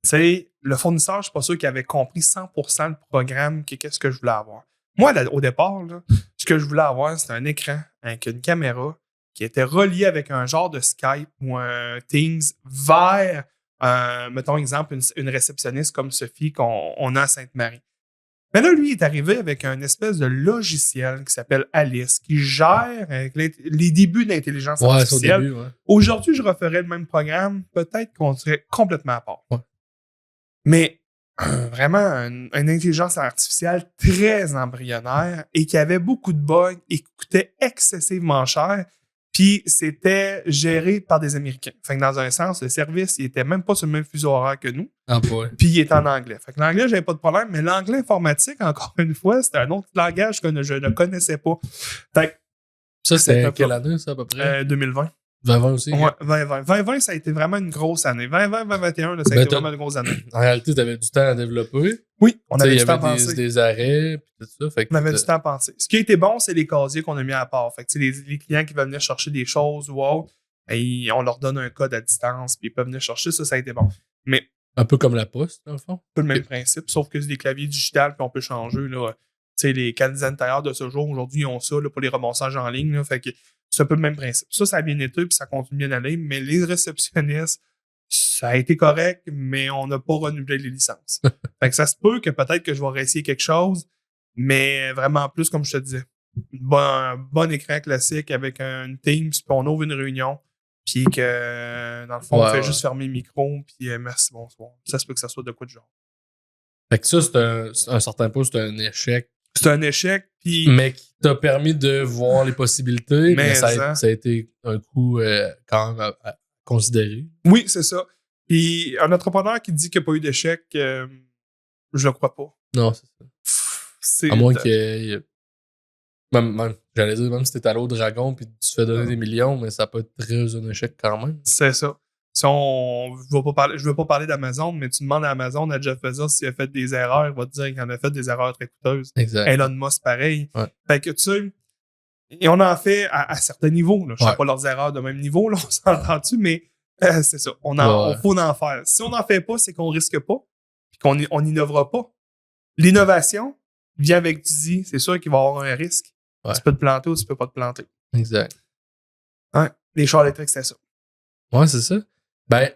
Tu sais, le fournisseur, je suis pas sûr qu'il avait compris 100% le programme, qu'est-ce que je voulais avoir. Moi, là, au départ, là, ce que je voulais avoir, c'était un écran avec une caméra qui était reliée avec un genre de Skype ou un Teams vers, mettons exemple, une réceptionniste comme Sophie qu'on a à Sainte-Marie. Mais là, lui, il est arrivé avec un espèce de logiciel qui s'appelle Alice, qui gère avec les débuts de l'intelligence artificielle.
Au début, ouais.
Aujourd'hui, je referais le même programme, peut-être qu'on serait complètement à part.
Ouais.
Mais vraiment une intelligence artificielle très embryonnaire et qui avait beaucoup de bugs et qui coûtait excessivement cher. Puis c'était géré par des Américains. Fait que dans un sens, le service, il était même pas sur le même fuseau horaire que nous.
Ah ouais.
Puis il était en anglais. Fait que l'anglais, j'avais pas de problème, mais l'anglais informatique, encore une fois, c'était un autre langage que je ne connaissais pas. Fait que
ça, c'était quelle année, ça, à peu près?
2020.
2020 aussi?
Ouais, 2020. 2020, ça a été vraiment une grosse année. 2020, 2021, là, ça a été vraiment une grosse année.
En réalité, tu avais du temps à développer.
Oui, on avait du temps à penser.
Il y avait des arrêts, puis tout ça. Fait que
on avait du temps à penser. Ce qui a été bon, c'est les casiers qu'on a mis à part. Fait que les clients qui veulent venir chercher des choses ou autre, et on leur donne un code à distance, puis ils peuvent venir chercher, ça a été bon. Mais
un peu comme la poste, dans le fond.
Un peu le même principe, sauf que c'est des claviers digitales, puis on peut changer. Là. Tu sais, les cannes intérieures de ce jour, aujourd'hui, ils ont ça là, pour les remontages en ligne. Là, fait que c'est un peu le même principe. Ça a bien été, puis ça continue bien d'aller, mais les réceptionnistes, ça a été correct, mais on n'a pas renouvelé les licences. Fait que ça se peut que peut-être que je vais réessayer quelque chose, mais vraiment plus, comme je te disais, un bon écran classique avec un Teams, puis on ouvre une réunion, puis que, dans le fond, on fait juste fermer le micro, puis merci, bonsoir. Ça se peut que ça soit de quoi de genre.
Fait que ça, c'est un certain point, c'est un échec.
C'est un échec, puis...
Mais qui t'a permis de voir les possibilités, mais ça a été un coup quand même à considérer.
Oui, c'est ça. Puis un entrepreneur qui dit qu'il n'y a pas eu d'échec, je le crois pas.
Non, c'est ça. À moins qu'il y ait... Même, j'allais dire, même si t'es allé au Dragon puis tu te fais donner des millions, mais ça peut être très un échec quand même.
C'est ça. Si je veux pas parler d'Amazon, mais tu demandes à Amazon, à Jeff Bezos, s'il a fait des erreurs, il va te dire qu'il en a fait des erreurs très coûteuses.
Exact.
Elon Musk, pareil.
Ouais.
Fait que tu sais, et on en fait à certains niveaux. Là. Je ne sais pas leurs erreurs de même niveau, là, on s'entend-tu, mais C'est ça. On
Ouais.
faut en faire. Si on n'en fait pas, c'est qu'on risque pas, puis on n'innovera pas. L'innovation vient avec tu dis, c'est sûr qu'il va y avoir un risque.
Ouais.
Tu peux te planter ou tu peux pas te planter.
Exact.
Ouais. Les chars électriques, c'est ça.
Ouais, c'est ça. Ben,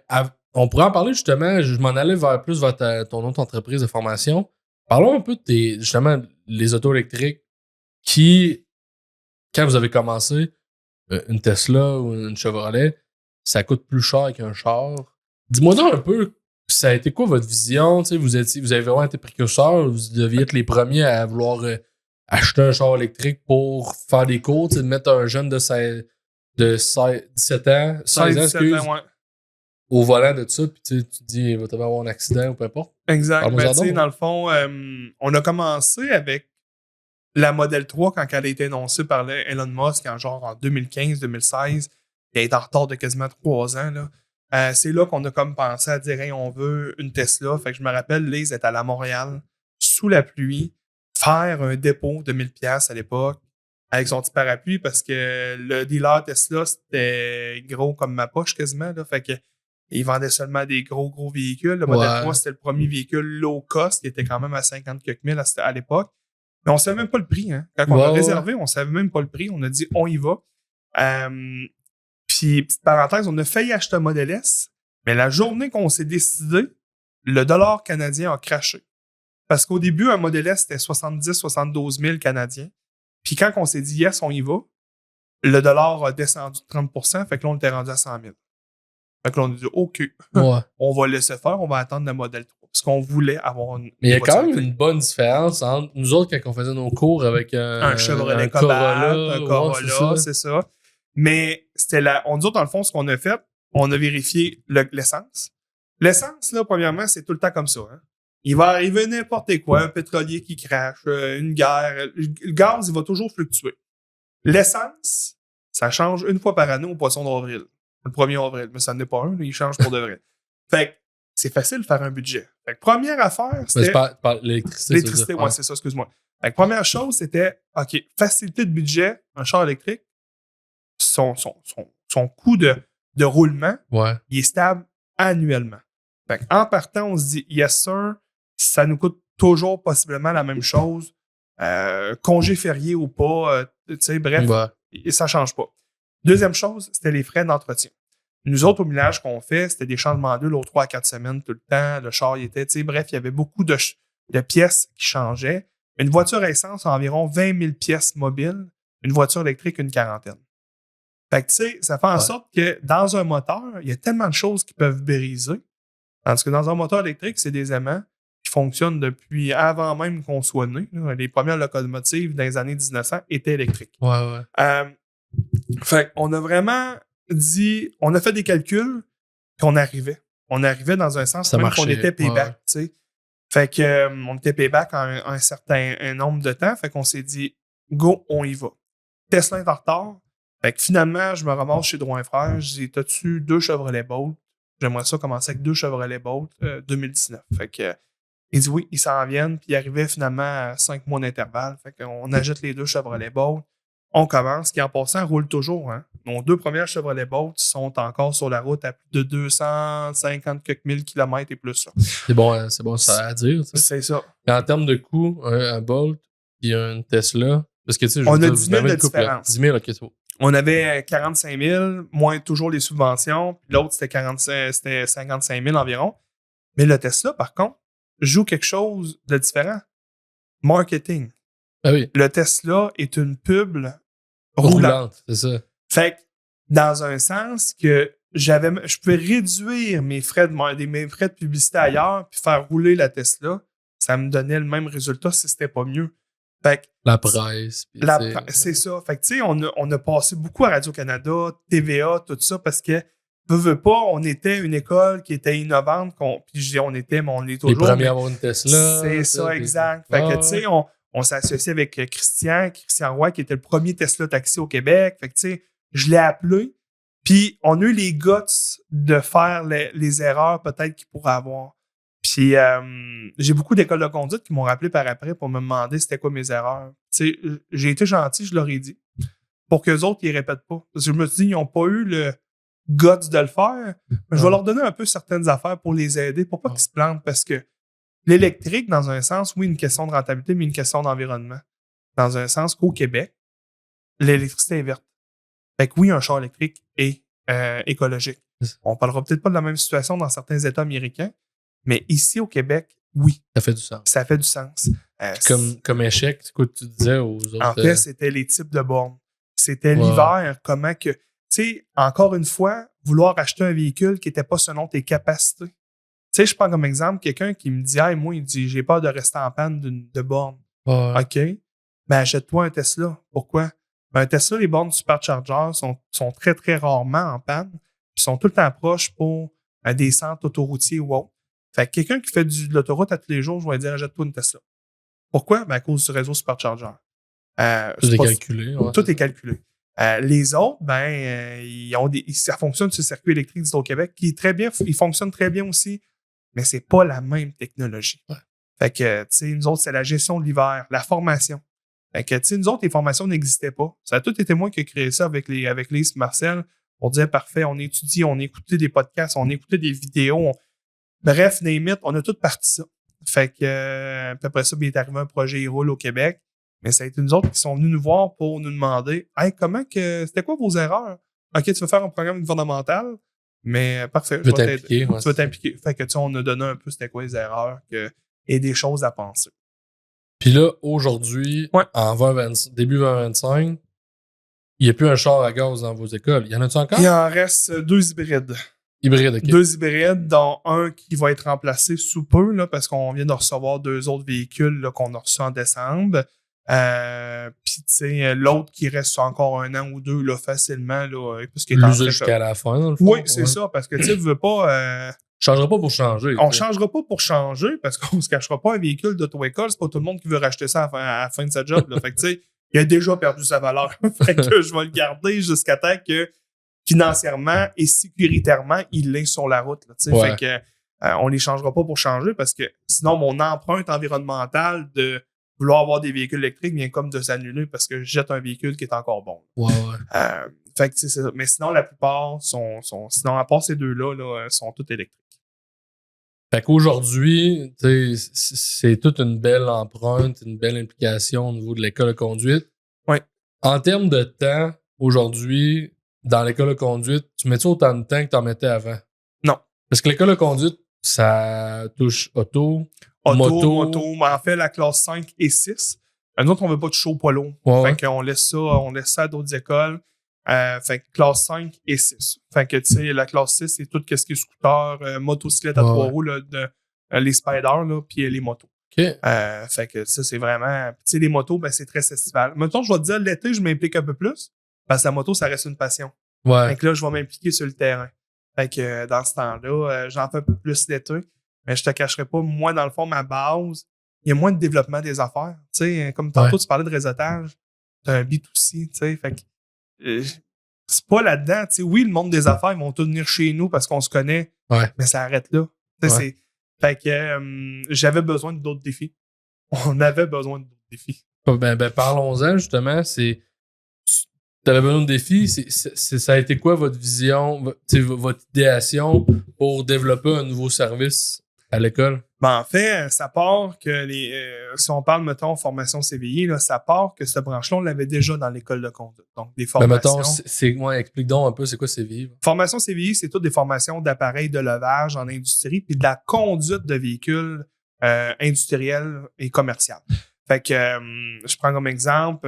on pourrait en parler justement. Je m'en allais plus vers ton autre entreprise de formation. Parlons un peu de justement, les autos électriques qui, quand vous avez commencé, une Tesla ou une Chevrolet, ça coûte plus cher qu'un char. Dis-moi donc un peu, ça a été quoi votre vision? Tu sais, vous avez vraiment été précurseurs, vous deviez être les premiers à vouloir acheter un char électrique pour faire des cours, tu sais, de mettre un jeune de 17 ans, 16 ans, excuse,
Ouais.
au volant de ça, puis tu te dis, il va avoir un accident ou peu importe.
Exact.
Parle-moi
Ben,
en
tu sais,
donc.
dans le fond, on a commencé avec la Model 3 quand elle a été annoncée par Elon Musk en 2015-2016. Elle est en retard de quasiment 3 ans. Là. C'est là qu'on a comme pensé à dire hey, on veut une Tesla. Fait que je me rappelle, Lise est allée à Montréal, sous la pluie, faire un dépôt de 1000$ à l'époque avec son petit parapluie parce que le dealer Tesla, c'était gros comme ma poche quasiment. Là. Fait que il vendait seulement des gros véhicules. Le Model 3, c'était le premier véhicule low cost qui était quand même à 50 quelques mille à l'époque. Mais on savait même pas le prix. Hein. Quand on a réservé, on savait même pas le prix. On a dit, on y va. Puis, petite parenthèse, on a failli acheter un Model S, mais la journée qu'on s'est décidé, le dollar canadien a craché. Parce qu'au début, un Model S, c'était 70-72 000 canadiens. Puis quand on s'est dit, yes, on y va, le dollar a descendu de 30%, fait que là, on était rendu à 100 000. Fait que là, on a dit, OK, on va laisser faire, on va attendre le Model 3. Parce qu'on voulait avoir une.
Mais il y a quand même une bonne différence entre nous autres quand on faisait nos cours avec un
Chevrolet
Corolla.
Un Corolla, c'est ça. Mais c'était nous autres, dans le fond, ce qu'on a fait, on a vérifié l'essence. L'essence, là, premièrement, c'est tout le temps comme ça. Hein. Il va arriver n'importe quoi, un pétrolier qui crache, une guerre. Le gaz, il va toujours fluctuer. L'essence, ça change une fois par année au poisson d'avril. Le 1er avril, mais ça n'est pas un, il change pour de vrai. Fait que c'est facile de faire un budget. Fait que première affaire, c'était...
l'électricité.
L'électricité, ouais, c'est ça, excuse-moi. Fait que première chose, c'était, OK, facilité de budget, un char électrique, son coût de roulement, il est stable annuellement. Fait en partant, on se dit, yes sir, ça nous coûte toujours possiblement la même chose. Congé férié ou pas, tu sais, bref, ça ne change pas. Deuxième chose, c'était les frais d'entretien. Nous autres, au millage qu'on fait, c'était des changements d'huile aux 3 à 4 semaines tout le temps. Le char, il était, tu sais, bref, il y avait beaucoup de pièces qui changeaient. Une voiture à essence a environ 20 000 pièces mobiles. Une voiture électrique, une quarantaine. Fait que, tu sais, ça fait en sorte que dans un moteur, il y a tellement de choses qui peuvent briser. Tandis que dans un moteur électrique, c'est des aimants qui fonctionnent depuis avant même qu'on soit né. Les premières locomotives dans les années 1900 étaient électriques. Fait qu'on a vraiment dit, on a fait des calculs, puis on arrivait. On arrivait dans un sens
ça
même
marchait.
qu'on était payback, tu sais. Fait que on était payback en un certain nombre de temps. Fait qu'on s'est dit, go, on y va. Tesla est en retard. Fait que finalement, je me ramasse chez Drouin Frères. Je dis, t'as-tu 2 Chevrolet Bolt? J'aimerais ça commencer avec 2 Chevrolet Bolt 2019. Fait que il dit oui, ils s'en viennent. Puis il arrivait finalement à 5 mois d'intervalle. Fait qu'on achète les 2 Chevrolet Bolt. On commence, qui en passant roule toujours. Hein. Nos 2 premières Chevrolet Bolt sont encore sur la route à plus de 250 quelques mille kilomètres et plus. Là.
C'est bon ça à dire. Ça.
C'est ça.
Et en termes de coût, un Bolt et une Tesla, parce que tu sais,
on a 10 000 de différence.
10 000, ok, c'est bon.
On avait 45 000, moins toujours les subventions. Puis l'autre, c'était 55 000 environ. Mais le Tesla, par contre, joue quelque chose de différent. Marketing.
Ah oui.
Le Tesla est une pub roulante.
C'est ça.
Fait que, dans un sens que je pouvais réduire mes frais de publicité ailleurs puis faire rouler la Tesla, ça me donnait le même résultat si c'était pas mieux. Fait que,
la presse.
C'est ça. Fait que, tu sais, on a passé beaucoup à Radio-Canada, TVA, tout ça, parce que, veux pas, on était une école qui était innovante, puis je dis on était, mais on est toujours.
Les premiers à avoir une Tesla.
C'est ça, exact. Fait que, tu sais, on s'est associé avec Christian Roy, qui était le premier Tesla taxi au Québec. Fait que, tu sais, je l'ai appelé, puis on a eu les guts de faire les erreurs peut-être qu'il pourrait avoir. Puis j'ai beaucoup d'écoles de conduite qui m'ont rappelé par après pour me demander c'était quoi mes erreurs. Tu sais, j'ai été gentil, je leur ai dit. Pour qu'eux autres, ils répètent pas. Parce que je me suis dit, ils n'ont pas eu guts de le faire, mais je vais leur donner un peu certaines affaires pour les aider, pour pas qu'ils se plantent, parce que l'électrique, dans un sens, oui, une question de rentabilité, mais une question d'environnement. Dans un sens qu'au Québec, l'électricité est verte. Fait que oui, un char électrique est écologique. On parlera peut-être pas de la même situation dans certains États américains, mais ici au Québec, oui.
Ça fait du sens.
Ça fait du sens.
Comme échec, c'est quoi que tu disais aux autres?
En fait, c'était les types de bornes. C'était l'hiver, comment que... Tu sais, encore une fois, vouloir acheter un véhicule qui n'était pas selon tes capacités. Tu sais, je prends comme exemple quelqu'un qui me dit « Hey, moi, il dit, j'ai peur de rester en panne de borne. OK. Ben, achète-toi un Tesla. Pourquoi? Ben, un Tesla, les bornes superchargeurs sont très, très rarement en panne. Ils sont tout le temps proches pour des centres autoroutiers ou autres. Fait que quelqu'un qui fait de l'autoroute à tous les jours, je vais dire, achète-toi une Tesla. Pourquoi? Ben, à cause du réseau superchargeur.
Tout est calculé. Ouais,
tout est calculé. Les autres, ça fonctionne sur le circuit électrique d'Hydro-Québec, qui est très bien, il fonctionne très bien aussi, mais c'est pas la même technologie.
Ouais.
Fait que, tu sais, nous autres, c'est la gestion de l'hiver, la formation. Fait que, tu sais, nous autres, les formations n'existaient pas. Ça a tout été moi qui ai créé ça avec Lise Marcel. On disait, parfait, on étudie, on écoutait des podcasts, on écoutait des vidéos. Bref, name it, on a tout parti ça. Fait que, puis après ça, il est arrivé un projet E-Roll au Québec. Mais ça a été nous autres qui sont venus nous voir pour nous demander, hey, c'était quoi vos erreurs? OK, tu veux faire un programme gouvernemental? Mais parfait,
tu vas
t'impliquer. Fait que, tu sais, on a donné un peu c'était quoi les erreurs et des choses à penser.
Puis là, aujourd'hui, début 2025, il n'y a plus un char à gaz dans vos écoles. Y en a-tu encore?
Il en reste 2 hybrides.
OK.
2 hybrides, dont un qui va être remplacé sous peu, là, parce qu'on vient de recevoir 2 autres véhicules là, qu'on a reçus en décembre. Puis, tu sais, l'autre qui reste encore 1 an ou 2 là, facilement. Là, parce qu'il est
jusqu'à la fin, dans le fond.
Oui, c'est ça, parce que tu sais, veux pas...
changera pas pour changer.
On changera pas pour changer, parce qu'on se cachera pas un véhicule d'auto-école. C'est pas tout le monde qui veut racheter ça à la fin de sa job. Là. Fait que, tu sais, il a déjà perdu sa valeur. Fait que je vais le garder jusqu'à temps que financièrement et sécuritairement, il est sur la route. Là, Fait que on les changera pas pour changer, parce que sinon, mon empreinte environnementale de vouloir avoir des véhicules électriques vient comme de s'annuler parce que je jette un véhicule qui est encore bon. Fait que c'est ça. Mais sinon, la plupart sinon, à part ces deux-là, là, sont tous électriques.
Fait qu'aujourd'hui, c'est toute une belle empreinte, une belle implication au niveau de l'école de conduite.
Oui.
En termes de temps, aujourd'hui, dans l'école de conduite, tu mets-tu autant de temps que tu en mettais avant?
Non.
Parce que l'école de conduite, ça touche moto.
Mais en fait, la classe 5 et 6. Nous autres, on veut pas toucher au poids lourd. Fait qu'on laisse ça à d'autres écoles. Fait que classe 5 et 6. Fait que, tu sais, la classe 6, c'est tout ce qui est scooter, motocyclette à 3 roues, là, les spiders, là, puis les motos.
Okay.
Fait que ça, c'est vraiment... Tu sais, les motos, ben, c'est très festival. Mettons, je vais te dire, l'été, je m'implique un peu plus, parce que la moto, ça reste une passion. Fait que là, je vais m'impliquer sur le terrain. Fait que dans ce temps-là, j'en fais un peu plus l'été. Mais je te cacherai pas, moi, dans le fond, ma base, il y a moins de développement des affaires. Tu sais, comme tantôt, tu parlais de réseautage, t'as un B2C, tu sais, fait que c'est pas là-dedans. Tu sais, oui, le monde des affaires, ils vont tous venir chez nous parce qu'on se connaît, mais ça arrête là. Fait que j'avais besoin d'autres défis. On avait besoin d'autres défis.
Ben, parlons-en, justement. T'avais besoin de défis. Ça a été quoi votre vision, votre idéation pour développer un nouveau service à l'école?
Ben, en fait, ça part que si on parle, mettons, formation CVI, là, ça part que cette branche-là, on l'avait déjà dans l'école de conduite. Donc, des formations.
Mettons, explique donc un peu, c'est quoi CVI?
Formation CVI, c'est toutes des formations d'appareils de levage en industrie puis de la conduite de véhicules industriels et commerciaux. Fait que, je prends comme exemple,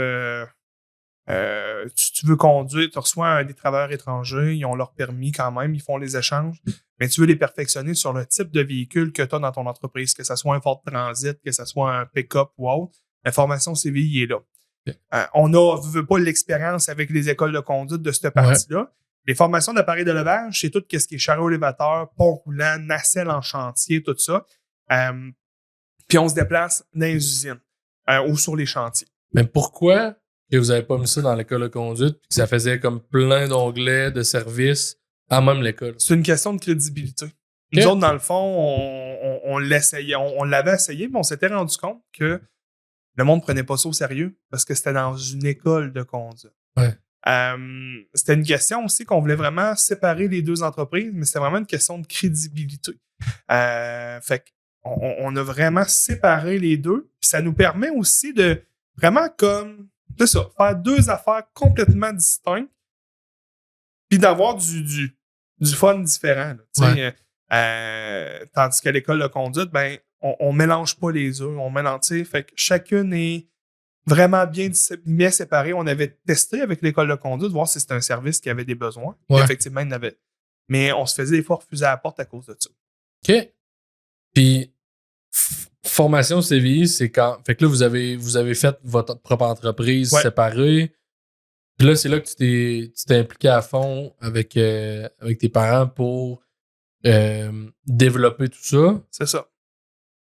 tu veux conduire, tu reçois des travailleurs étrangers, ils ont leur permis quand même, ils font les échanges, mais tu veux les perfectionner sur le type de véhicule que tu as dans ton entreprise, que ce soit un Ford Transit, que ce soit un pick-up ou autre. La formation CVI est là. Okay. On veut pas l'expérience avec les écoles de conduite de cette partie-là. Les formations d'appareils de levage, c'est tout ce qui est chariot élévateur, pont roulant, nacelle en chantier, tout ça. Puis on se déplace dans les usines ou sur les chantiers.
Mais pourquoi que vous avez pas mis ça dans l'école de conduite et que ça faisait comme plein d'onglets de services à même l'école?
C'est une question de crédibilité. Okay. Nous autres, dans le fond, on l'essayait, on l'avait essayé, mais on s'était rendu compte que le monde prenait pas ça au sérieux parce que c'était dans une école de conduite. C'était une question aussi qu'on voulait vraiment séparer les deux entreprises, mais c'était vraiment une question de crédibilité. Fait qu'on a vraiment séparé les deux. Puis ça nous permet aussi de vraiment c'est ça, faire deux affaires complètement distinctes puis d'avoir du fun différent. Là, tandis qu'à l'école de conduite, ben on mélange pas les œufs, on mélange, fait que chacune est vraiment bien séparée. On avait testé avec l'école de conduite, voir si c'était un service qui avait des besoins.
Ouais.
Effectivement, il y en avait. Mais on se faisait des fois refuser à la porte à cause de ça.
OK. Puis, formation CVI, c'est quand. Fait que là, vous avez fait votre propre entreprise séparée. Puis là, c'est là que tu t'es impliqué à fond avec tes parents pour développer tout ça.
C'est ça.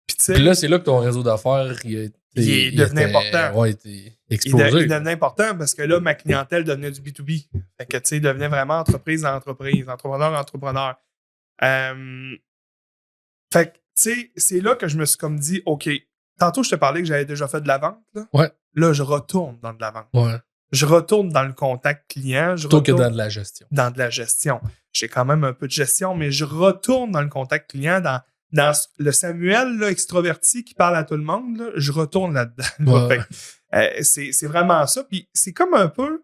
Puis là, c'est là que ton réseau d'affaires,
il devenait important.
Ouais, il était explosé.
Il devenait important parce que là, ma clientèle devenait du B2B. Fait que, tu sais, il devenait vraiment entreprise à entreprise, entrepreneur. Fait que, tu sais, c'est là que je me suis comme dit, OK, tantôt, je te parlais que j'avais déjà fait de la vente. Là, là je retourne dans de la vente.
Ouais.
Je retourne dans le contact client.
Plutôt que dans de la gestion.
Dans de la gestion. J'ai quand même un peu de gestion, mais je retourne dans le contact client, dans le Samuel là, extroverti qui parle à tout le monde, là, je retourne là-dedans.
Ouais.
C'est vraiment ça. Puis c'est comme un peu,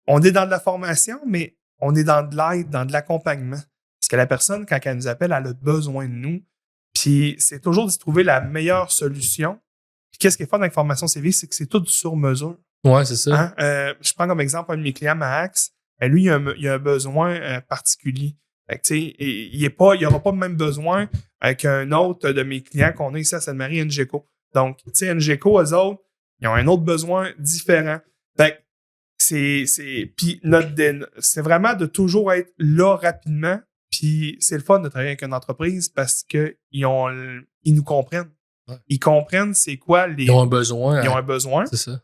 on est dans de la formation, mais on est dans de l'aide, dans de l'accompagnement. Parce que la personne, quand elle nous appelle, elle a besoin de nous. Puis c'est toujours de trouver la meilleure solution. Puis qu'est-ce qui est fun avec Formation CV, c'est que c'est tout sur mesure.
Ouais, c'est ça.
Je prends comme exemple un de mes clients, Max. Lui, il a un besoin particulier. Fait que, il n'y aura pas le même besoin qu'un autre de mes clients qu'on a ici à Sainte-Marie, NGECO. Donc, tu sais, NGECO, eux autres, ils ont un autre besoin différent. Fait que puis c'est vraiment de toujours être là rapidement. Puis c'est le fun de travailler avec une entreprise parce que ils nous comprennent.
Ouais.
Ils comprennent c'est quoi
ils ont un besoin.
Ils ont un besoin.
C'est ça.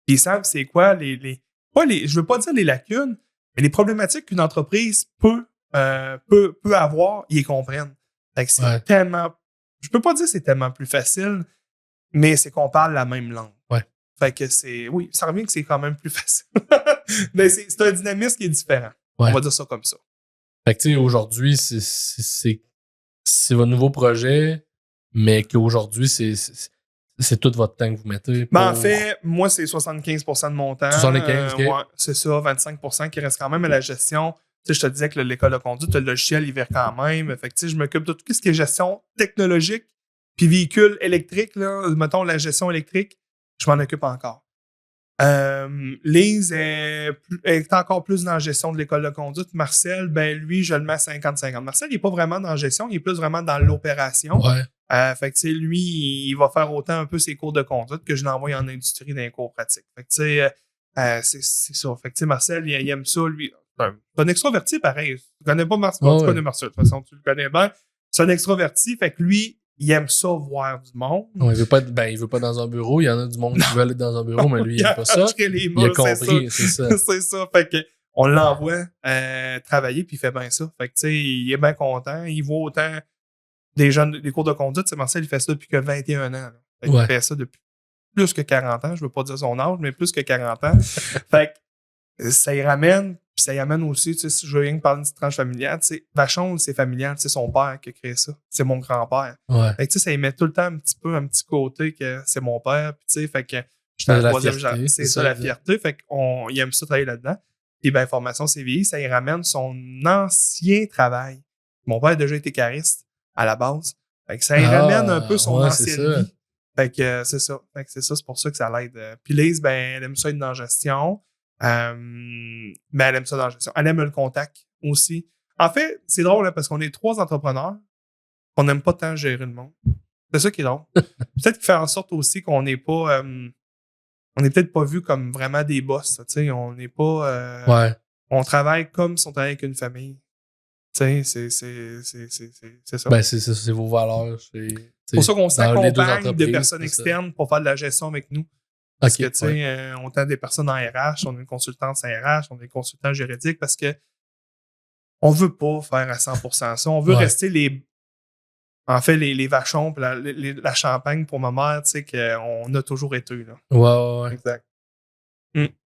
Ils savent c'est quoi je veux pas dire les lacunes, mais les problématiques qu'une entreprise peut avoir, ils les comprennent. Fait que c'est tellement... Je peux pas dire que c'est tellement plus facile, mais c'est qu'on parle la même langue.
Ouais.
Fait que oui, ça revient que c'est quand même plus facile. Mais c'est un dynamisme qui est différent.
Ouais.
On va dire ça comme ça.
Fait que tu sais, aujourd'hui, c'est votre nouveau projet, mais qu'aujourd'hui, c'est tout votre temps que vous mettez.
Ben, en fait, moi, c'est 75% de mon temps.
75%, okay.
Ouais, c'est ça, 25% qui reste quand même à la gestion. Tu sais, je te disais que l'école de conduite, le logiciel, il vient quand même. Fait que, tu sais, je m'occupe de tout ce qui est gestion technologique, puis véhicules électriques, là, mettons la gestion électrique, je m'en occupe encore. Lise est encore plus dans la gestion de l'école de conduite. Marcel, ben lui, je le mets à 50-50. Marcel, il n'est pas vraiment dans la gestion, il est plus vraiment dans l'opération.
Ouais.
Fait que, tu sais, lui, il va faire autant un peu ses cours de conduite que je l'envoie en industrie dans les cours pratiques. Fait que, tu sais, c'est ça. Fait que, tu sais, Marcel, il aime ça, lui. C'est un extroverti, pareil. Tu connais pas Marcel? Tu connais Marcel, de toute façon, tu le connais bien. C'est un extroverti, fait que lui, il aime ça voir du monde.
Non, il veut pas dans un bureau. Il y en a du monde qui veut aller dans un bureau, mais lui, il aime pas ça. Il a compris, c'est ça.
C'est ça. Fait que on l'envoie travailler, puis il fait bien ça. Fait que, tu sais, il est bien content. Il voit autant des cours de conduite. C'est Marcel, il fait ça depuis que 21 ans. Là. Fait qu'il fait ça depuis plus que 40 ans. Je veux pas dire son âge, mais plus que 40 ans. Fait que ça y ramène. Puis ça y amène aussi, tu sais, si je veux rien parler d'une petite tranche familiale, tu sais, Vachon, c'est familial, c'est son père qui a créé ça. C'est mon grand-père.
Ouais.
Fait que, tu sais, ça y met tout le temps un petit côté que c'est mon père, puis tu sais, fait que je suis à la troisième genre. C'est ça, la fierté. Fait qu'il aime ça travailler là-dedans. Puis ben, Formation CVI, ça y ramène son ancien travail. Mon père a déjà été cariste à la base. Fait que ça y ramène un peu son ancienne vie. Fait que c'est ça. Fait que c'est ça, c'est pour ça que ça l'aide. Puis Lise, ben, elle aime ça être dans la gestion. Mais elle aime ça dans la gestion. Elle aime le contact aussi. En fait, c'est drôle, hein, parce qu'on est 3 entrepreneurs. On n'aime pas tant gérer le monde. C'est ça qui est drôle. Peut-être qu'il fait en sorte aussi qu'on n'est pas... on n'est peut-être pas vu comme vraiment des boss. Tu sais, on n'est pas... On travaille comme si on travaillait avec une famille. Tu sais, c'est ça.
Ben, c'est vos valeurs.
C'est pour ça qu'on s'accompagne de personnes externes pour faire de la gestion avec nous. Parce que, tu sais, on a des personnes en RH, on a une consultante en RH, on a des consultants juridiques parce que on veut pas faire à 100% ça. On veut rester les vachons puis la champagne pour ma mère, tu sais, qu'on a toujours été, là.
Ouais.
Exact.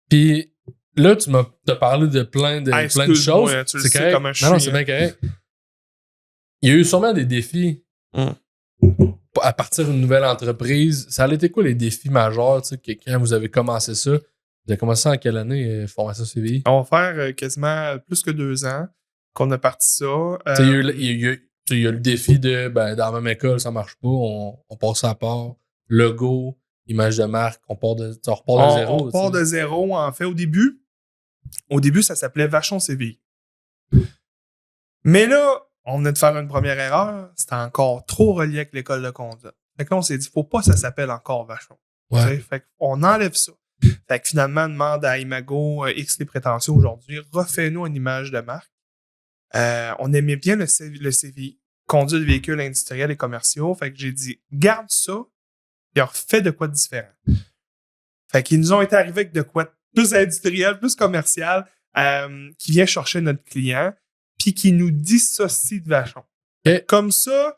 Puis, là, tu m'as parlé de plein de choses.
Tu le
C'est
sais
correct.
comment je
Non,
suis.
c'est bien correct. Il y a eu sûrement des défis. À partir d'une nouvelle entreprise, ça a été quoi les défis majeurs, tu sais, quand vous avez commencé ça? Vous avez commencé en quelle année, formation CVI?
On va faire quasiment plus que 2 ans qu'on a parti ça.
Tu sais, il y a le défi de, dans la même école, ça marche pas, on passe à part, logo, image de marque, on repart de zéro.
On part de zéro, en fait, au début, ça s'appelait Vachon CVI. Mais là, on venait de faire une première erreur, c'était encore trop relié avec l'école de conduite. Fait que là, on s'est dit, faut pas que ça s'appelle encore Vachon.
Ouais.
Fait qu'on enlève ça. Fait que finalement, on demande à Imago X les prétentions aujourd'hui, refais-nous une image de marque. On aimait bien le CVI, conduite de véhicules industriels et commerciaux. Fait que j'ai dit, garde ça, et refais de quoi de différent. Fait qu'ils nous ont été arrivés avec de quoi de plus industriel, plus commercial, qui vient chercher notre client, puis qui nous dissocie de Vachon.
Okay.
Comme ça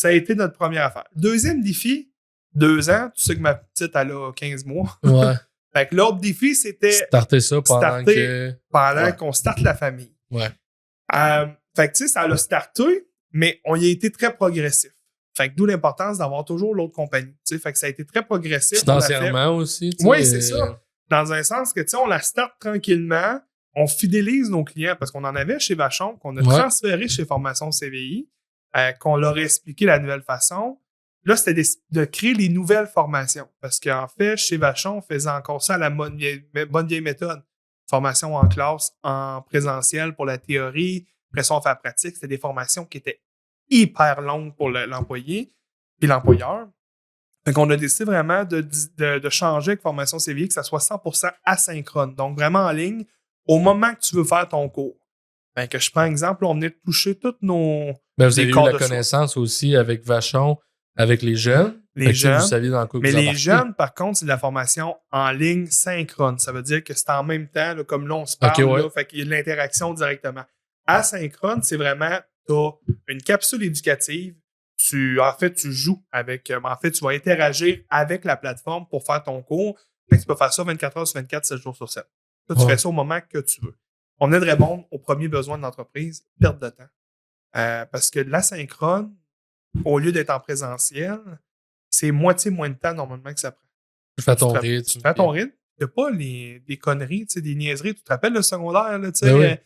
a été notre première affaire. Deuxième défi, 2 ans, tu sais que ma petite, elle a 15 mois.
Ouais.
Fait que l'autre défi, c'était
starter ça pendant
qu'on starte la famille.
Ouais.
Fait que tu sais, ça l'a starté, mais on y a été très progressif. Fait que d'où l'importance d'avoir toujours l'autre compagnie. Tu sais, fait que ça a été très progressif.
Financièrement aussi.
Oui, c'est ça. Dans un sens que, tu sais, on la starte tranquillement, on fidélise nos clients parce qu'on en avait chez Vachon, qu'on a transféré chez Formation CVI, qu'on leur a expliqué la nouvelle façon. Là, c'était de créer les nouvelles formations. Parce qu'en fait, chez Vachon, on faisait encore ça à la bonne vieille méthode. Formation en classe, en présentiel pour la théorie, après ça, on fait la pratique. C'était des formations qui étaient hyper longues pour l'employé et l'employeur. Fait qu'on a décidé vraiment de changer avec Formation CVI, que ça soit 100% asynchrone. Donc, vraiment en ligne, au moment que tu veux faire ton cours. Fait que je prends exemple, on venait de toucher toutes nos...
vous avez eu la connaissance aussi avec Vachon, avec les jeunes.
Les jeunes.
Vous saviez dans quoi
mais
vous
les jeunes, par contre, c'est de la formation en ligne synchrone. Ça veut dire que c'est en même temps, là, comme là, on se parle, là, fait qu'il y a de l'interaction directement. Asynchrone, c'est vraiment, tu as une capsule éducative. Tu joues avec... en fait, tu vas interagir avec la plateforme pour faire ton cours. Fait que tu peux faire ça 24 heures sur 24, 7 jours sur 7. Là, tu fais ça au moment que tu veux. On venait de répondre aux premiers besoins de l'entreprise, perte de temps. Parce que l'asynchrone, au lieu d'être en présentiel, c'est moitié moins de temps normalement que ça prend.
Tu fais ton rythme.
Tu fais ton rythme. Tu n'as pas des conneries, des niaiseries. Tu te rappelles le secondaire, là, tu sais.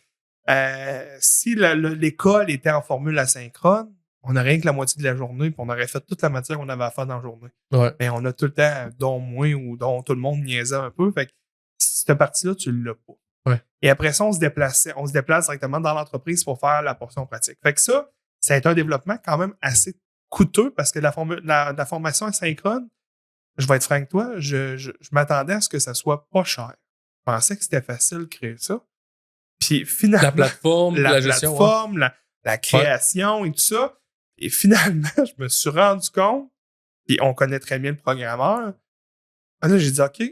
Si l'école était en formule asynchrone, on n'a rien que la moitié de la journée, puis on aurait fait toute la matière qu'on avait à faire dans la journée.
Ouais.
Mais on a tout le temps, dont moi ou dont tout le monde niaisait un peu. Fait que cette partie-là, tu ne l'as pas.
Ouais.
Et après ça, on se déplace directement dans l'entreprise pour faire la portion pratique. Fait que ça a été un développement quand même assez coûteux parce que la formation asynchrone, je vais être franc avec toi, je m'attendais à ce que ça soit pas cher. Je pensais que c'était facile de créer ça. Puis finalement,
la plateforme, la gestion,
plateforme, la création et tout ça. Et finalement, je me suis rendu compte, puis on connaît très bien le programmeur. Là, j'ai dit OK,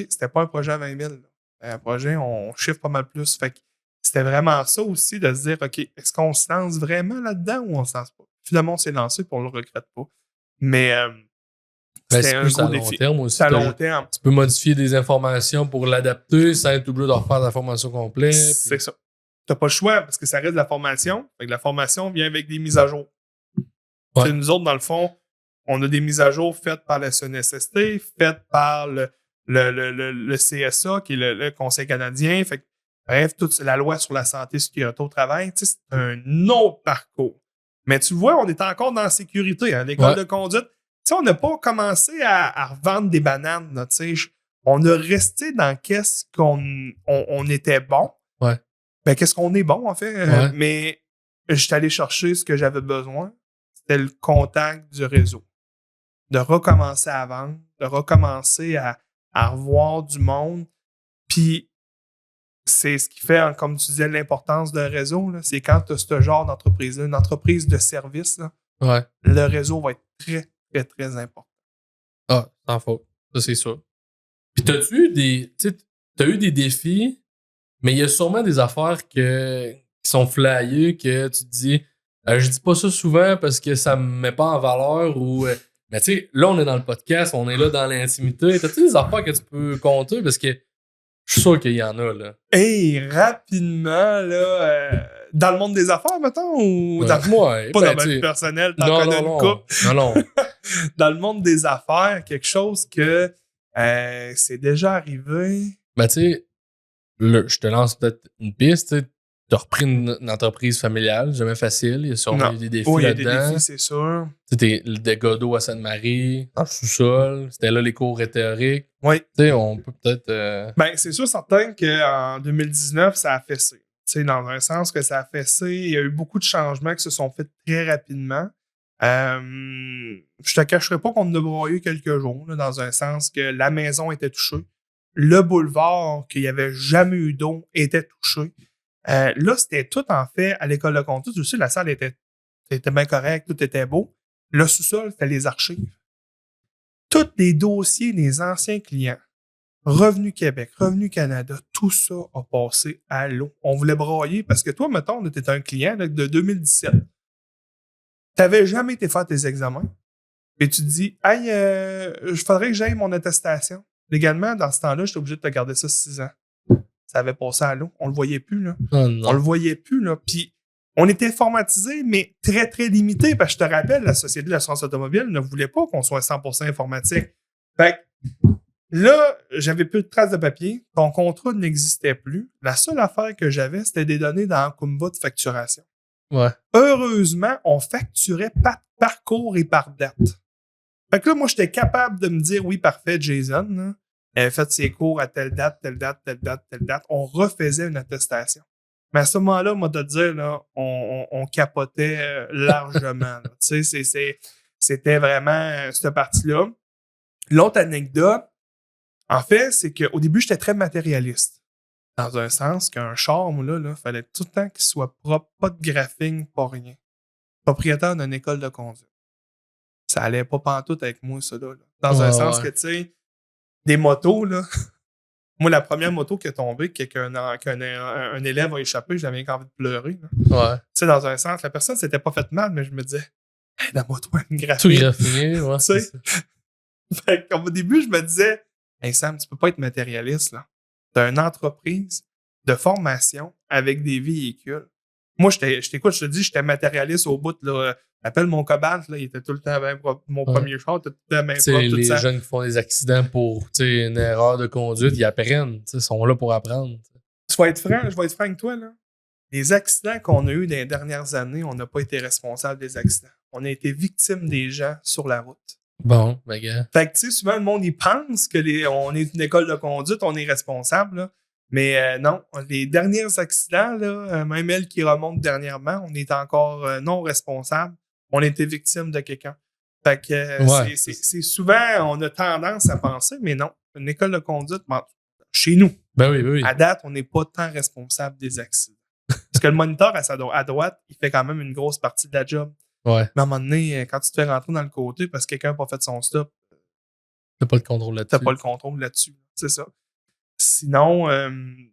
c'était pas un projet à 20 000. Un projet, on chiffre pas mal plus. Fait que c'était vraiment ça aussi de se dire OK, est-ce qu'on se lance vraiment là-dedans ou on se lance pas? Finalement, on s'est lancé puis on le regrette pas. Mais c'était un gros défi.
C'est à long terme. Tu peux modifier des informations pour l'adapter sans être obligé de refaire la formation complète.
C'est ça. Tu n'as pas le choix parce que ça reste de la formation. Fait que la formation vient avec des mises à jour. Ouais. Nous autres, dans le fond, on a des mises à jour faites par la CNSST, faites par le CSA, qui est le Conseil canadien. Fait que, bref, toute la loi sur la santé et sécurité au travail, c'est un autre parcours. Mais tu vois, on est encore dans la sécurité. Hein, l'école de conduite, on n'a pas commencé à revendre des bananes. Là, on a resté dans qu'est-ce qu'on était bon.
Ouais.
Ben, qu'est-ce qu'on est bon, en fait. Mais je suis allé chercher ce que j'avais besoin. C'était le contact du réseau. De recommencer à vendre, de recommencer à revoir du monde. Puis, c'est ce qui fait, comme tu disais, l'importance d'un réseau. Là, c'est quand tu as ce genre d'entreprise-là, une entreprise de service, là, le réseau va être très, très, très important.
Ah, sans faute. Ça, c'est sûr. Puis, t'as-tu eu des défis, mais il y a sûrement des affaires qui sont flyées que tu te dis, je dis pas ça souvent parce que ça me met pas en valeur ou... mais tu sais, là, on est dans le podcast, on est là dans l'intimité. T'as-tu des affaires que tu peux compter? Parce que Je suis sûr qu'il y en a, là.
Hey, rapidement, là, dans le monde des affaires, mettons, ou
Ouais.
dans,
Ouais,
pas
ben,
dans ma
tu
vie
sais,
personnelle, t'en
non,
connais
non,
une
non.
couple.
Non, non.
Dans le monde des affaires, quelque chose que c'est déjà arrivé.
Ben, tu sais, je te lance peut-être une piste, tu sais. T'as repris une entreprise familiale, jamais facile. Il y a sûrement
Non.
eu des défis
Oui, il y a des
là-dedans.
défis, c'est sûr.
Tu sais, le dégât d'eau à Sainte-Marie, en sous-sol. C'était là les cours théoriques.
Oui.
Tu sais, on peut peut-être...
Ben, c'est sûr certain qu'en 2019, ça a fessé. Tu sais, dans un sens que ça a fessé, il y a eu beaucoup de changements qui se sont faits très rapidement. Je te cacherai pas qu'on en a broyé quelques jours, là, dans un sens que la maison était touchée. Le boulevard, qu'il n'y avait jamais eu d'eau, était touché. Là, c'était tout en fait à l'école de conduite. Aussi, la salle était bien correcte, tout était beau. Le sous-sol, c'était les archives. Tous les dossiers des anciens clients, Revenu Québec, Revenu Canada, tout ça a passé à l'eau. On voulait broyer parce que toi, mettons, tu étais un client là, de 2017. Tu n'avais jamais été faire tes examens. Et tu te dis, hey, il faudrait que j'aille mon attestation. Légalement, dans ce temps-là, j'étais obligé de te garder ça 6 ans. Ça avait passé à l'eau. On le voyait plus, là.
Oh non.
On le voyait plus, là. Puis, on était informatisé, mais très, très limité. Parce que je te rappelle, la Société de l'assurance automobile ne voulait pas qu'on soit 100% informatique. Fait que, là, j'avais plus de traces de papier. Ton contrat n'existait plus. La seule affaire que j'avais, c'était des données dans Kumba de facturation.
Ouais.
Heureusement, on facturait par cours et par date. Fait que là, moi, j'étais capable de me dire, oui, parfait, Jason, là, elle a fait ses cours à telle date, telle date, telle date, telle date. On refaisait une attestation. Mais à ce moment-là, moi, de te dire, là, on capotait largement. Tu sais, c'était vraiment cette partie-là. L'autre anecdote, en fait, c'est qu'au début, j'étais très matérialiste. Dans un sens qu'un char, là, fallait tout le temps qu'il soit propre, pas de graphing, pas rien. Propriétaire d'une école de conduite. Ça allait pas pantoute avec moi, ça, là. Dans un sens que, tu sais, des motos, là. Moi, la première moto qui est tombée, qu'un élève a échappé, j'avais envie de pleurer, là.
Ouais.
Tu sais, dans un sens, la personne s'était pas fait mal, mais je me disais, hey, la moto a une
Tout
graphique.
graffiné, ouais.
Tu sais. Fait qu'au début, je me disais, hey Sam, tu peux pas être matérialiste, là. T'as une entreprise de formation avec des véhicules. Moi, je te dis, j'étais matérialiste au bout, là. Appelle mon Cobalt, là, il était tout le temps bien propre. Mon premier char était tout le temps bien propre. Tout
Les
ça.
jeunes qui font des accidents pour une erreur de conduite, ils apprennent. Ils sont là pour apprendre.
Je vais être franc avec toi, là. Les accidents qu'on a eus dans les dernières années, on n'a pas été responsable des accidents. On a été victime des gens sur la route.
Bon, ben gars.
Fait que, tu sais, souvent, le monde, il pense que on est une école de conduite, on est responsable, là. Mais non, les derniers accidents, là, même elles qui remontent dernièrement, on est encore non responsable. On a été victime de quelqu'un. Fait que
Ouais.
c'est souvent, on a tendance à penser, mais non, une école de conduite, bon, chez nous,
Ben oui, ben oui.
à date, on n'est pas tant responsable des accidents. Parce que le moniteur à droite, il fait quand même une grosse partie de la job.
Ouais.
Mais à un moment donné, quand tu te fais rentrer dans le côté parce que quelqu'un n'a pas fait son stop,
T'as pas de contrôle là-dessus.
t'as pas le contrôle là-dessus. C'est ça. Sinon,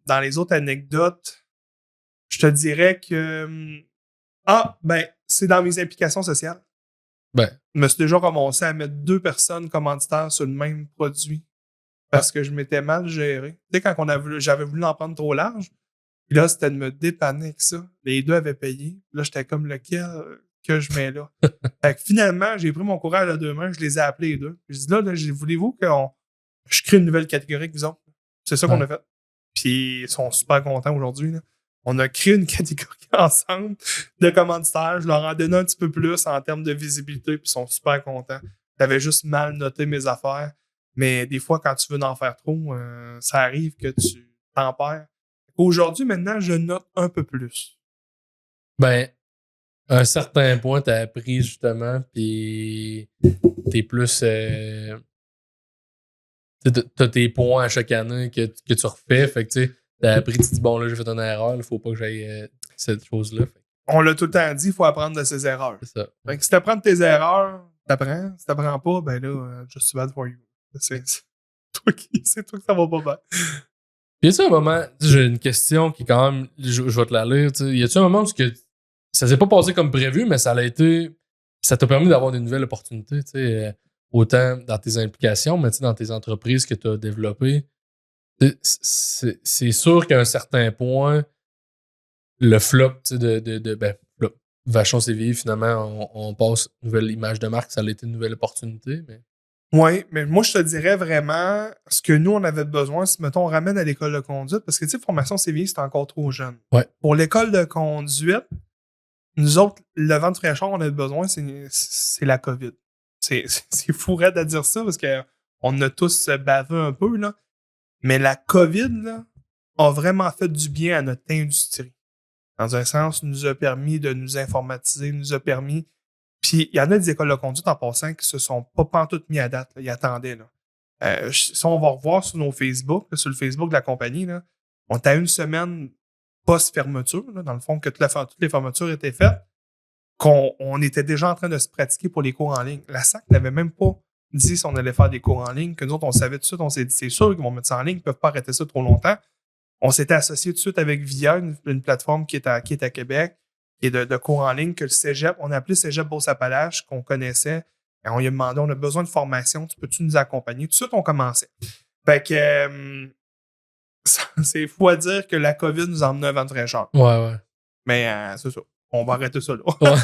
dans les autres anecdotes, je te dirais que c'est dans mes implications sociales.
Ben.
Je me suis déjà ramassé à mettre 2 personnes commanditaires sur le même produit parce que je m'étais mal géré. Tu sais, quand j'avais voulu en prendre trop large, puis là, c'était de me dépanner avec ça. Les 2 avaient payé. Là, j'étais comme lequel que je mets là. Fait que finalement, j'ai pris mon courage à 2 mains, je les ai appelés les 2. Je dis là, voulez-vous que je crée une nouvelle catégorie avec vous autres? C'est ça qu'on a fait. Puis ils sont super contents aujourd'hui, là. On a créé une catégorie ensemble de commanditaires. Je leur en donne un petit peu plus en termes de visibilité, puis ils sont super contents. J'avais juste mal noté mes affaires. Mais des fois, quand tu veux en faire trop, ça arrive que tu t'en perds. Aujourd'hui, maintenant, je note un peu plus.
Ben, à un certain point, t'as appris justement, puis t'es plus... t'as tes points à chaque année que tu refais. Fait que tu sais, t'as appris, tu te dis, bon, là, j'ai fait une erreur, il faut pas que j'aille cette chose-là.
On l'a tout le temps dit, il faut apprendre de ses erreurs.
C'est ça.
Fait que si t'apprends de tes erreurs, t'apprends. Si t'apprends pas, ben là, just too bad for you. C'est toi que ça va pas bien.
Puis y a-tu un moment, j'ai une question qui est quand même, je vais te la lire, t'sais. Y a-tu un moment où ça s'est pas passé comme prévu, mais ça t'a permis d'avoir de nouvelles opportunités, tu sais, autant dans tes implications, mais dans tes entreprises que tu as développées. C'est sûr qu'à un certain point, le flop, tu sais, flop. Vachon CVI, finalement, on passe une nouvelle image de marque, ça a été une nouvelle opportunité, mais.
Oui, mais moi, je te dirais vraiment ce que nous, on avait besoin, si, mettons, on ramène à l'école de conduite, parce que, tu sais, formation CVI, c'est encore trop jeune.
Ouais.
Pour l'école de conduite, nous autres, le vent de fraîcheur, on a besoin, c'est la COVID. C'est fou raide à dire ça, parce qu'on a tous bavé un peu, là. Mais la COVID, là, a vraiment fait du bien à notre industrie. Dans un sens, nous a permis de nous informatiser, nous a permis. Puis il y en a des écoles de conduite en passant qui se sont pas pantoute mis à date. Là. Ils attendaient. Là. Si on va revoir sur nos Facebook, là, sur le Facebook de la compagnie, là, on est à une semaine post-fermeture, là, dans le fond, que toutes les fermetures étaient faites, qu'on était déjà en train de se pratiquer pour les cours en ligne. La SAC n'avait même pas dit si on allait faire des cours en ligne, que nous autres, on savait tout de suite, on s'est dit, c'est sûr qu'ils vont mettre ça en ligne, ils ne peuvent pas arrêter ça trop longtemps. On s'était associé tout de suite avec VIA, une plateforme qui est à Québec, et de cours en ligne que le Cégep, on a appelé Cégep Beauce-Appalaches, qu'on connaissait, et on lui a demandé, on a besoin de formation, peux-tu nous accompagner? Tout de suite, on commençait. Fait que c'est fou à dire que la COVID nous a emmené un vent de fraîcheur.
Ouais.
Mais c'est ça. On va arrêter ça là.
Ouais.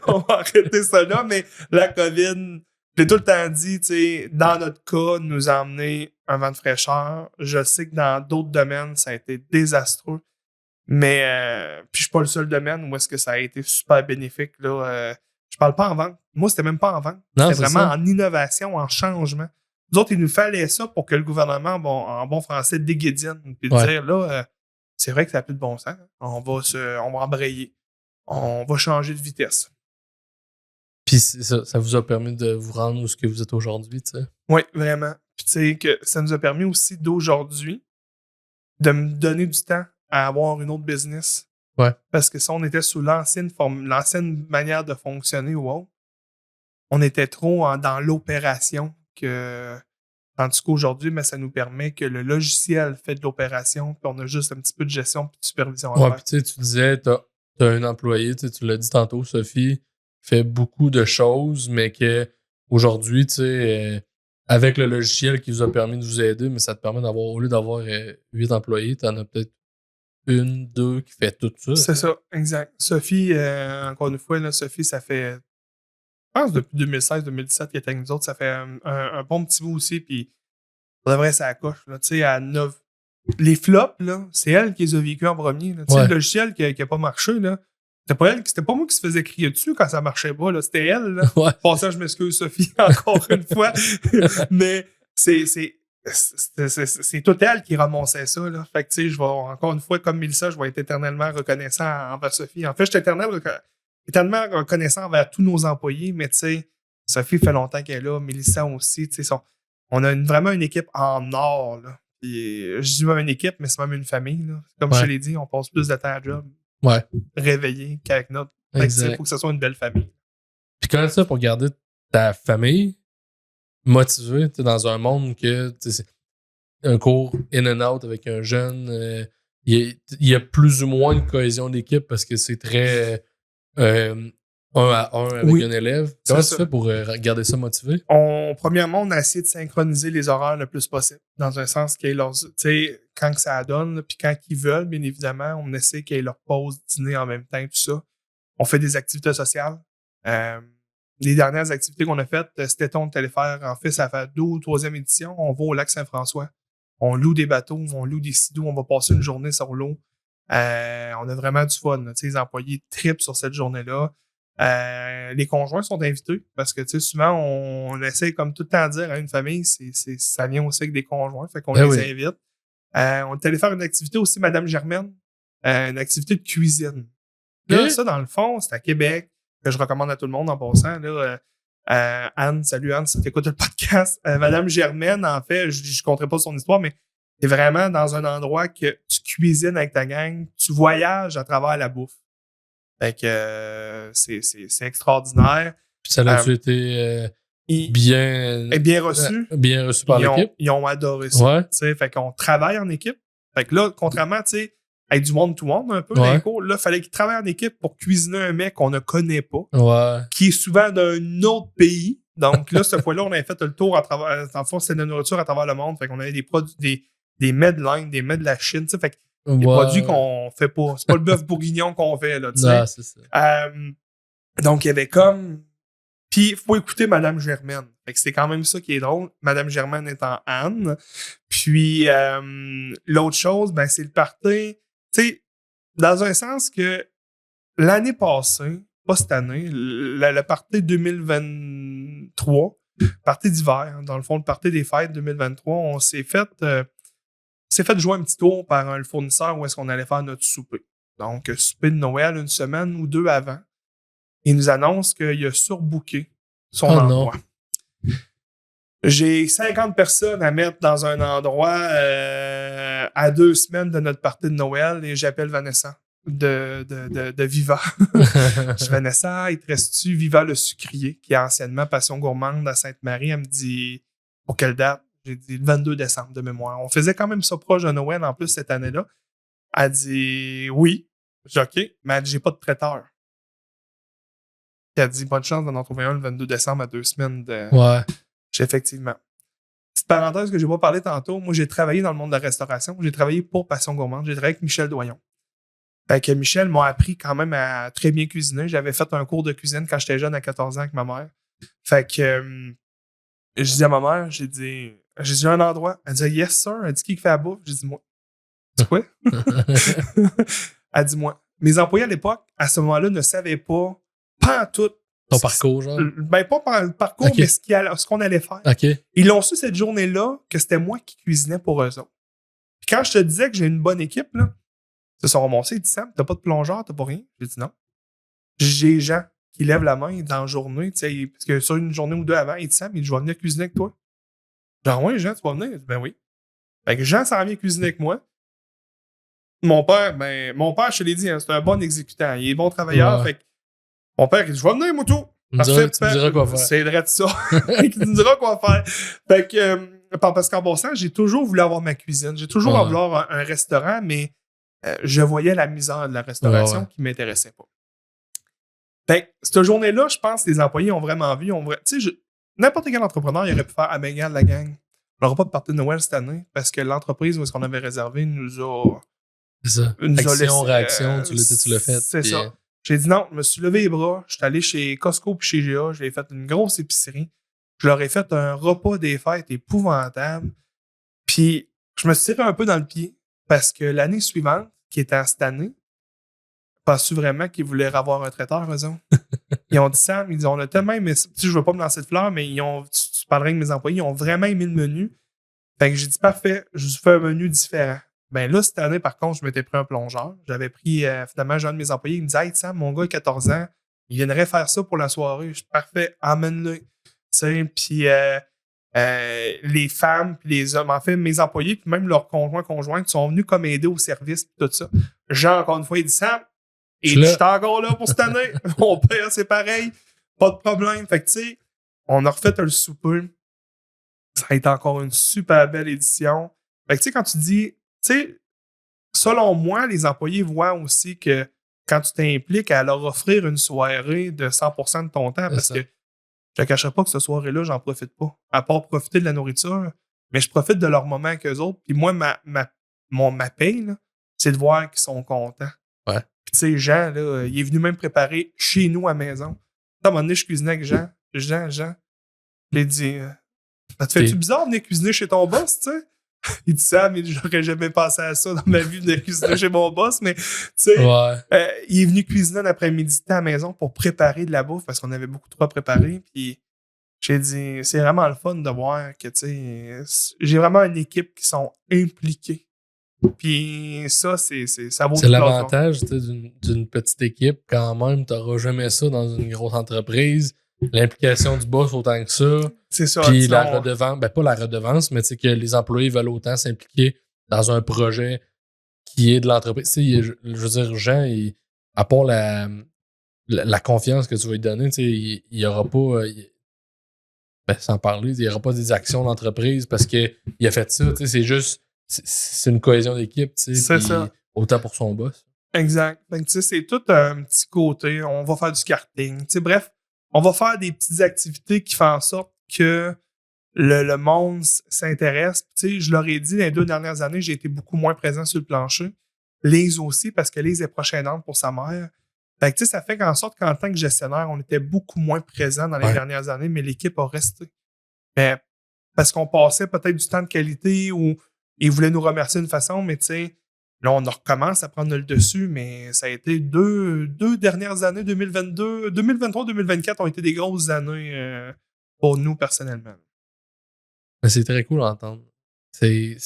On va arrêter ça là, mais la COVID, j'ai tout le temps dit, tu sais, dans notre cas, nous a emmené un vent de fraîcheur. Je sais que dans d'autres domaines, ça a été désastreux. Mais puis je suis pas le seul domaine où est-ce que ça a été super bénéfique. Là. Je parle pas en vente. Moi, c'était même pas en vente.
Non,
c'était vraiment
ça.
en innovation, en changement. Nous autres, il nous fallait ça pour que le gouvernement, en bon français, déguédine. Puis dire, là, c'est vrai que ça n'a plus de bon sens. On va embrayer. On va changer de vitesse.
Puis ça vous a permis de vous rendre où ce que vous êtes aujourd'hui, tu sais.
Oui, vraiment. Puis tu sais que ça nous a permis aussi d'aujourd'hui de me donner du temps à avoir une autre business.
Ouais.
Parce que si on était sous l'ancienne manière de fonctionner ou autre, on était trop dans l'opération que. Tandis qu'aujourd'hui, mais ça nous permet que le logiciel fait de l'opération, puis on a juste un petit peu de gestion et de supervision à
Ouais,
faire.
puis tu sais, tu disais, t'as un employé, tu l'as dit tantôt, Sophie, fait beaucoup de choses, mais que aujourd'hui, tu sais, avec le logiciel qui vous a permis de vous aider, mais ça te permet d'avoir, au lieu d'avoir 8 employés, t'en as peut-être 1, 2 qui fait tout ça.
C'est ça, exact. Sophie, encore une fois, là, Sophie, ça fait, je pense, depuis 2016-2017 qu'elle est avec nous autres, ça fait un bon petit bout aussi, puis pour de vrai, ça accroche. Tu sais, à 9. Les flops, là, c'est elle qui les a vécus en premier. Tu sais, le logiciel qui n'a pas marché, là, c'était pas moi qui se faisait crier dessus quand ça marchait pas, là, c'était elle. Là.
Ouais.
Pour ça, je m'excuse, Sophie, encore une fois. Mais c'est tout elle qui ramassait ça. Là. Fait que, tu sais, je vais, encore une fois, comme Mélissa, je vais être éternellement reconnaissant envers Sophie. En fait, je suis éternellement reconnaissant envers tous nos employés, mais tu sais, Sophie fait longtemps qu'elle est là, Mélissa aussi, tu sais, on a vraiment une équipe en or, là. Puis, je dis même une équipe, mais c'est même une famille, là. Comme je te l'ai dit, on passe plus de temps à job réveillé qu'avec notre. Il faut que ce soit une belle famille.
Puis comment ça pour garder ta famille motivée dans un monde que c'est un cours in and out avec un jeune, il y a plus ou moins une cohésion d'équipe parce que c'est très 1 à 1 avec un élève. Comment tu fais pour garder ça motivé?
Premièrement, on a essayé de synchroniser les horaires le plus possible. Dans un sens qu'il y ait leurs. Tu sais, quand que ça donne, puis quand ils veulent, bien évidemment, on essaie qu'il y ait leur pause dîner en même temps, tout ça. On fait des activités sociales. Les dernières activités qu'on a faites, cet été, on est allé faire, en fait, ça fait 2 ou 3e édition. On va au lac Saint-François. On loue des bateaux, on loue des sidoux, on va passer une journée sur l'eau. On a vraiment du fun. Tu sais, les employés trippent sur cette journée-là. Les conjoints sont invités parce que tu sais souvent on essaie comme tout le temps de dire à une famille ça vient aussi avec des conjoints, fait qu'on les invite. On est allé faire une activité aussi Madame Germaine, une activité de cuisine. Là, ça dans le fond c'est à Québec que je recommande à tout le monde en passant là. Anne, salut Anne, si tu écoutes le podcast. Madame Germaine, en fait, je compterai pas son histoire, mais c'est vraiment dans un endroit que tu cuisines avec ta gang, tu voyages à travers la bouffe. Fait que c'est extraordinaire.
Puis ça a-tu été bien reçu? Bien reçu par l'équipe?
Ils ont adoré ça. Ouais. Fait qu'on travaille en équipe. Fait que là, contrairement, tu sais, avec du one-to-one un peu dans les cours, là, il fallait qu'ils travaillent en équipe pour cuisiner un mec qu'on ne connaît pas, qui est souvent d'un autre pays. Donc là, cette fois-là, on avait fait le tour à travers, en fait, c'était de la nourriture à travers le monde. Fait qu'on avait des produits, des mets de l'Inde, des mets de la Chine, tu sais. Fait que des produits qu'on fait pas. C'est pas le bœuf bourguignon qu'on fait, là, tu sais.
Non, c'est ça.
Donc, il y avait comme... Puis, il faut écouter Madame Germaine. Fait que c'est quand même ça qui est drôle. Madame Germaine étant Anne. Puis, l'autre chose, ben, c'est le party. Tu sais, dans un sens que l'année passée, pas cette année, le party 2023, party d'hiver, dans le fond, le party des fêtes 2023, on s'est fait jouer un petit tour par le fournisseur où est-ce qu'on allait faire notre souper. Donc, souper de Noël une semaine ou deux avant. Il nous annonce qu'il a surbooké son endroit. Non. J'ai 50 personnes à mettre dans un endroit à 2 semaines de notre partie de Noël et j'appelle Vanessa de Viva. Je dis, Vanessa, il te reste-tu Viva le sucrier, qui est anciennement Passion Gourmande à Sainte-Marie? Elle me dit, pour quelle date? J'ai dit le 22 décembre de mémoire. On faisait quand même ça proche de Noël en plus cette année-là. Elle dit oui. J'ai dit OK, mais elle dit, j'ai pas de traiteur. Puis elle dit bonne chance d'en trouver un le 22 décembre à 2 semaines de.
Ouais.
J'ai effectivement. Petite parenthèse que j'ai pas parlé tantôt, moi j'ai travaillé dans le monde de la restauration. J'ai travaillé pour Passion Gourmande. J'ai travaillé avec Michel Doyon. Fait que Michel m'a appris quand même à très bien cuisiner. J'avais fait un cours de cuisine quand j'étais jeune à 14 ans avec ma mère. Fait que je dis à ma mère, j'ai dit un endroit. Elle dit yes sir. Elle dit qui fait la bouffe? J'ai dit moi. C'est quoi? Elle dit moi. Mes employés à l'époque, à ce moment-là, ne savaient pas en tout.
Ton parcours, genre?
Ben, pas par le parcours, okay. Mais ce qu'on allait faire.
Okay.
Ils l'ont su cette journée-là que c'était moi qui cuisinais pour eux autres. Puis quand je te disais que j'ai une bonne équipe, là, ils se sont remontés, ils disent Sam, t'as pas de plongeur, t'as pas rien? J'ai dit non. J'ai des gens qui lèvent la main dans la journée, tu sais, parce que sur une journée ou deux avant, ils disent Sam, je vais venir cuisiner avec toi. Genre, ouais, Jean, tu vas venir? Ben oui. Fait que Jean s'en vient cuisiner avec moi. Mon père, je te l'ai dit, hein, c'est un bon exécutant. Il est bon travailleur. Ouais. Fait que mon père, il dit, je vais venir, Moutou.
Tu me diras quoi faire.
C'est vrai de ça. Il nous dira quoi faire. Fait que, parce qu'en passant, j'ai toujours voulu avoir ma cuisine. J'ai toujours voulu avoir un restaurant, mais je voyais la misère de la restauration qui ne m'intéressait pas. Fait que, cette journée-là, je pense que les employés ont vraiment vu. Tu sais, n'importe quel entrepreneur, il aurait pu faire à Bengale, la gang. On n'aura pas de partie de Noël cette année parce que l'entreprise où est-ce qu'on avait réservé nous a.
C'est ça. Action, réaction, tu l'as fait.
C'est ça. J'ai dit non, je me suis levé les bras, je suis allé chez Costco puis chez GA, j'ai fait une grosse épicerie. Je leur ai fait un repas des fêtes épouvantable. Puis je me suis tiré un peu dans le pied parce que l'année suivante, qui était cette année, penses-tu vraiment qu'ils voulaient avoir un traiteur, raison? Ils ont dit Sam, ils disent on a tellement aimé ça. Tu sais, je veux pas me lancer de fleurs, mais tu parlerais avec mes employés, ils ont vraiment aimé le menu. Fait que j'ai dit parfait, je vous fais un menu différent. Ben là, cette année, par contre, je m'étais pris un plongeur. J'avais pris, finalement, un de mes employés, il me disait Hey Sam, mon gars a 14 ans, il viendrait faire ça pour la soirée. Je suis parfait, emmène-le. Tu sais, puis les femmes, puis les hommes, en fait, mes employés, puis même leurs conjoints, sont venus comme aider au service, puis tout ça. Jean, encore une fois, il dit Sam, et je suis encore là pour cette année. Mon père, c'est pareil. Pas de problème. Fait que, tu sais, on a refait un souper. Ça a été encore une super belle édition. Fait que, tu sais, quand tu dis, tu sais, selon moi, les employés voient aussi que quand tu t'impliques à leur offrir une soirée de 100% de ton temps, parce que je ne cacherai pas que cette soirée-là, j'en profite pas. À part profiter de la nourriture, mais je profite de leur moment avec eux autres. Puis moi, ma paye, là, c'est de voir qu'ils sont contents.
Ouais.
Puis tu sais, Jean, là, il est venu même préparer chez nous à la maison. À un moment donné, je cuisinais avec Jean. Jean, je lui ai dit ça te fait-tu bizarre de venir cuisiner chez ton boss, tu sais? Il dit ça, mais j'aurais jamais pensé à ça dans ma vie de cuisiner chez mon boss, mais tu sais, il est venu cuisiner l'après-midi à la maison pour préparer de la bouffe parce qu'on avait beaucoup trop à préparer. Puis j'ai dit, c'est vraiment le fun de voir que, tu sais, j'ai vraiment une équipe qui sont impliquées. Puis ça, ça vaut.
C'est l'avantage d'une petite équipe. Quand même, tu n'auras jamais ça dans une grosse entreprise. L'implication du boss autant que ça.
C'est ça.
Puis la redevance, ben pas la redevance, mais tu sais que les employés veulent autant s'impliquer dans un projet qui est de l'entreprise. Tu sais, je veux dire, Jean, à part la confiance que tu vas lui donner, tu sais, il n'y aura pas. Sans parler, il n'y aura pas des actions d'entreprise parce qu'il a fait ça. Tu sais, c'est juste. C'est une cohésion d'équipe, tu sais.
C'est ça.
Autant pour son boss.
Exact. Donc, tu sais, c'est tout un petit côté. On va faire du karting. Tu sais, bref. on va faire des petites activités qui font en sorte que le monde s'intéresse. Tu sais, je leur ai dit, les 2 dernières années, j'ai été beaucoup moins présent sur le plancher. Lise aussi, parce que Lise est proche aidante pour sa mère. Fait que, tu sais, ça fait qu'en sorte qu'en tant que gestionnaire, on était beaucoup moins présent dans les dernières années, mais l'équipe a resté. Mais parce qu'on passait peut-être du temps de qualité ou ils voulaient nous remercier d'une façon, mais tu sais, là, on recommence à prendre le dessus, mais ça a été deux dernières années, 2022, 2023, 2024 ont été des grosses années pour nous personnellement.
Mais c'est très cool à entendre. C'est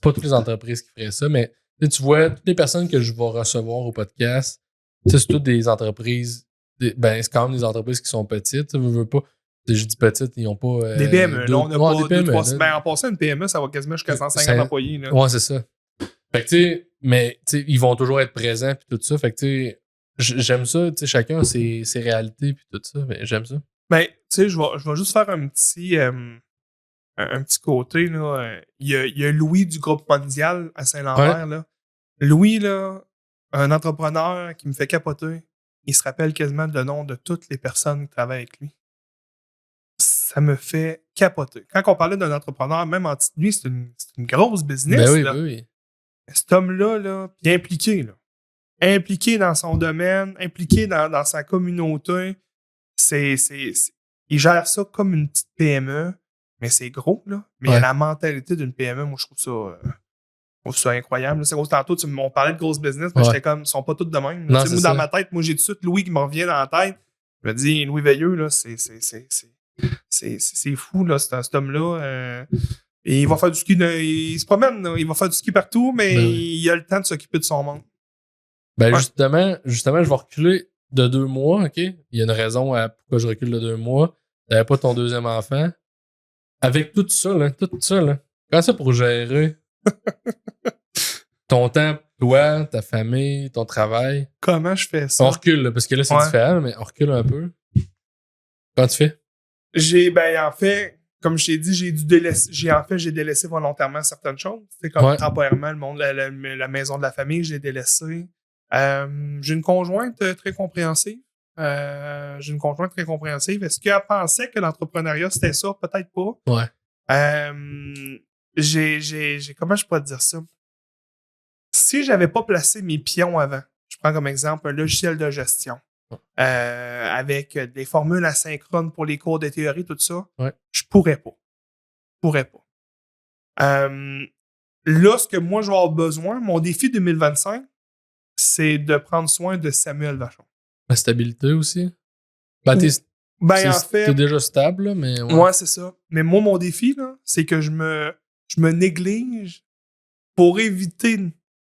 pas toutes les entreprises qui feraient ça, mais tu vois, toutes les personnes que je vais recevoir au podcast, c'est toutes des entreprises, c'est quand même des entreprises qui sont petites. Je veux pas. Je dis petites, ils n'ont pas.
Des PME, là, on n'a pas
des PME,
2-3. Ben, en passant, une PME, ça va quasiment jusqu'à 150 employés. Là.
Ouais, c'est ça. Fait que, tu sais, mais ils vont toujours être présents puis tout ça. Fait que, tu sais, j'aime ça. Tu sais, chacun a ses réalités puis tout ça. Mais j'aime ça.
Ben, tu sais, je vais juste faire un petit côté. Là. Il y a Louis du groupe Mondial à Saint-Lambert. Là. Louis, là, un entrepreneur qui me fait capoter. Il se rappelle quasiment le nom de toutes les personnes qui travaillent avec lui. Ça me fait capoter. Quand on parlait d'un entrepreneur, même en titre de lui, c'est une grosse business.
Ben oui,
là.
oui.
Cet homme-là, là, il est impliqué. Là. Impliqué dans son domaine, impliqué dans sa communauté. Il gère ça comme une petite PME, mais c'est gros. Là. Mais il y a la mentalité d'une PME. Moi, je trouve ça incroyable. C'est gros. Tantôt, on parlait de grosses business, mais j'étais comme, ils sont pas tous de même.
Non,
moi, dans ma tête, moi, j'ai tout de suite Louis qui me revient dans la tête. Je me dis, Louis Veilleux, là, c'est fou, là, cet homme-là. Et il va faire du ski. Il se promène, là, il va faire du ski partout, mais il a le temps de s'occuper de son monde.
Ben justement, je vais reculer de 2 mois, OK? Il y a une raison à pourquoi je recule de 2 mois. T'avais pas ton deuxième enfant. Avec tout ça, là, comment ça pour gérer ton temps, toi, ta famille, ton travail?
Comment je fais ça?
On recule, là, parce que là, c'est différent, mais on recule un peu. Comment tu fais?
En fait, comme je t'ai dit, j'ai délaissé volontairement certaines choses. C'est comme temporairement, le monde, la maison de la famille, je l'ai délaissé. J'ai une conjointe très compréhensive. Est-ce qu'elle pensait que l'entrepreneuriat, c'était ça? Peut-être pas.
Ouais.
Comment je pourrais te dire ça? Si j'avais pas placé mes pions avant, je prends comme exemple un logiciel de gestion avec des formules asynchrones pour les cours de théorie, tout ça, je pourrais pas. Là, ce que moi, je vais avoir besoin, mon défi 2025, c'est de prendre soin de Samuel Vachon.
La stabilité aussi? En fait, t'es déjà stable, là, mais...
Ouais, c'est ça. Mais moi, mon défi, là, c'est que je me néglige pour éviter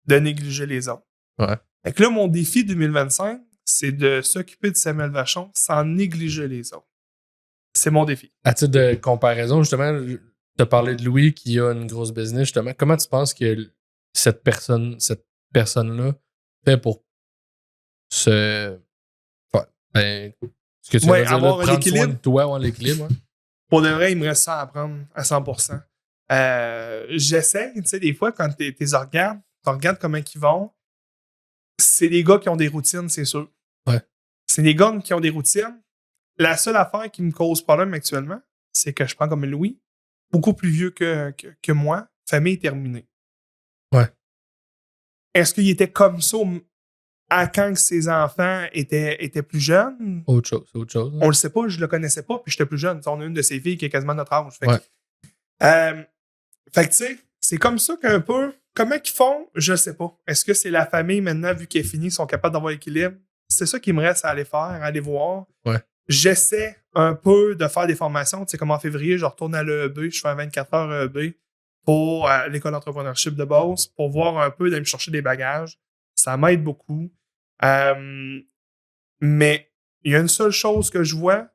de négliger les autres.
Ouais.
Fait que là, mon défi 2025, c'est de s'occuper de Samuel Vachon sans négliger les autres. C'est mon défi.
À titre de comparaison, justement, tu as parlé de Louis qui a une grosse business, justement. Comment tu penses que cette personne-là fait pour ce que tu veux dire,
avoir
là, prendre
l'équilibre.
soin de toi, l'équilibre. Ouais.
Pour de vrai, il me reste ça à apprendre à 100%. J'essaie, tu sais, des fois, quand tu regardes comment ils vont, c'est des gars qui ont des routines, c'est sûr.
Ouais.
C'est des gars qui ont des routines. La seule affaire qui me cause problème actuellement, c'est que je prends comme Louis, beaucoup plus vieux que moi, famille terminée.
Ouais.
Est-ce qu'il était comme ça quand ses enfants étaient plus jeunes?
Autre chose. Hein?
On le sait pas, je le connaissais pas, puis j'étais plus jeune. On a une de ses filles qui est quasiment notre âge. Fait que tu sais, c'est comme ça qu'un peu, comment ils font, je sais pas. Est-ce que c'est la famille maintenant, vu qu'elle est finie, sont capables d'avoir l'équilibre? C'est ça qui me reste à aller faire, à aller voir.
Ouais.
J'essaie un peu de faire des formations. Tu sais, comme en février, je retourne à l'EEB, je fais un 24 heures EEB pour l'école d'entrepreneurship de Beauce, pour voir un peu, d'aller me chercher des bagages. Ça m'aide beaucoup. Mais il y a une seule chose que je vois,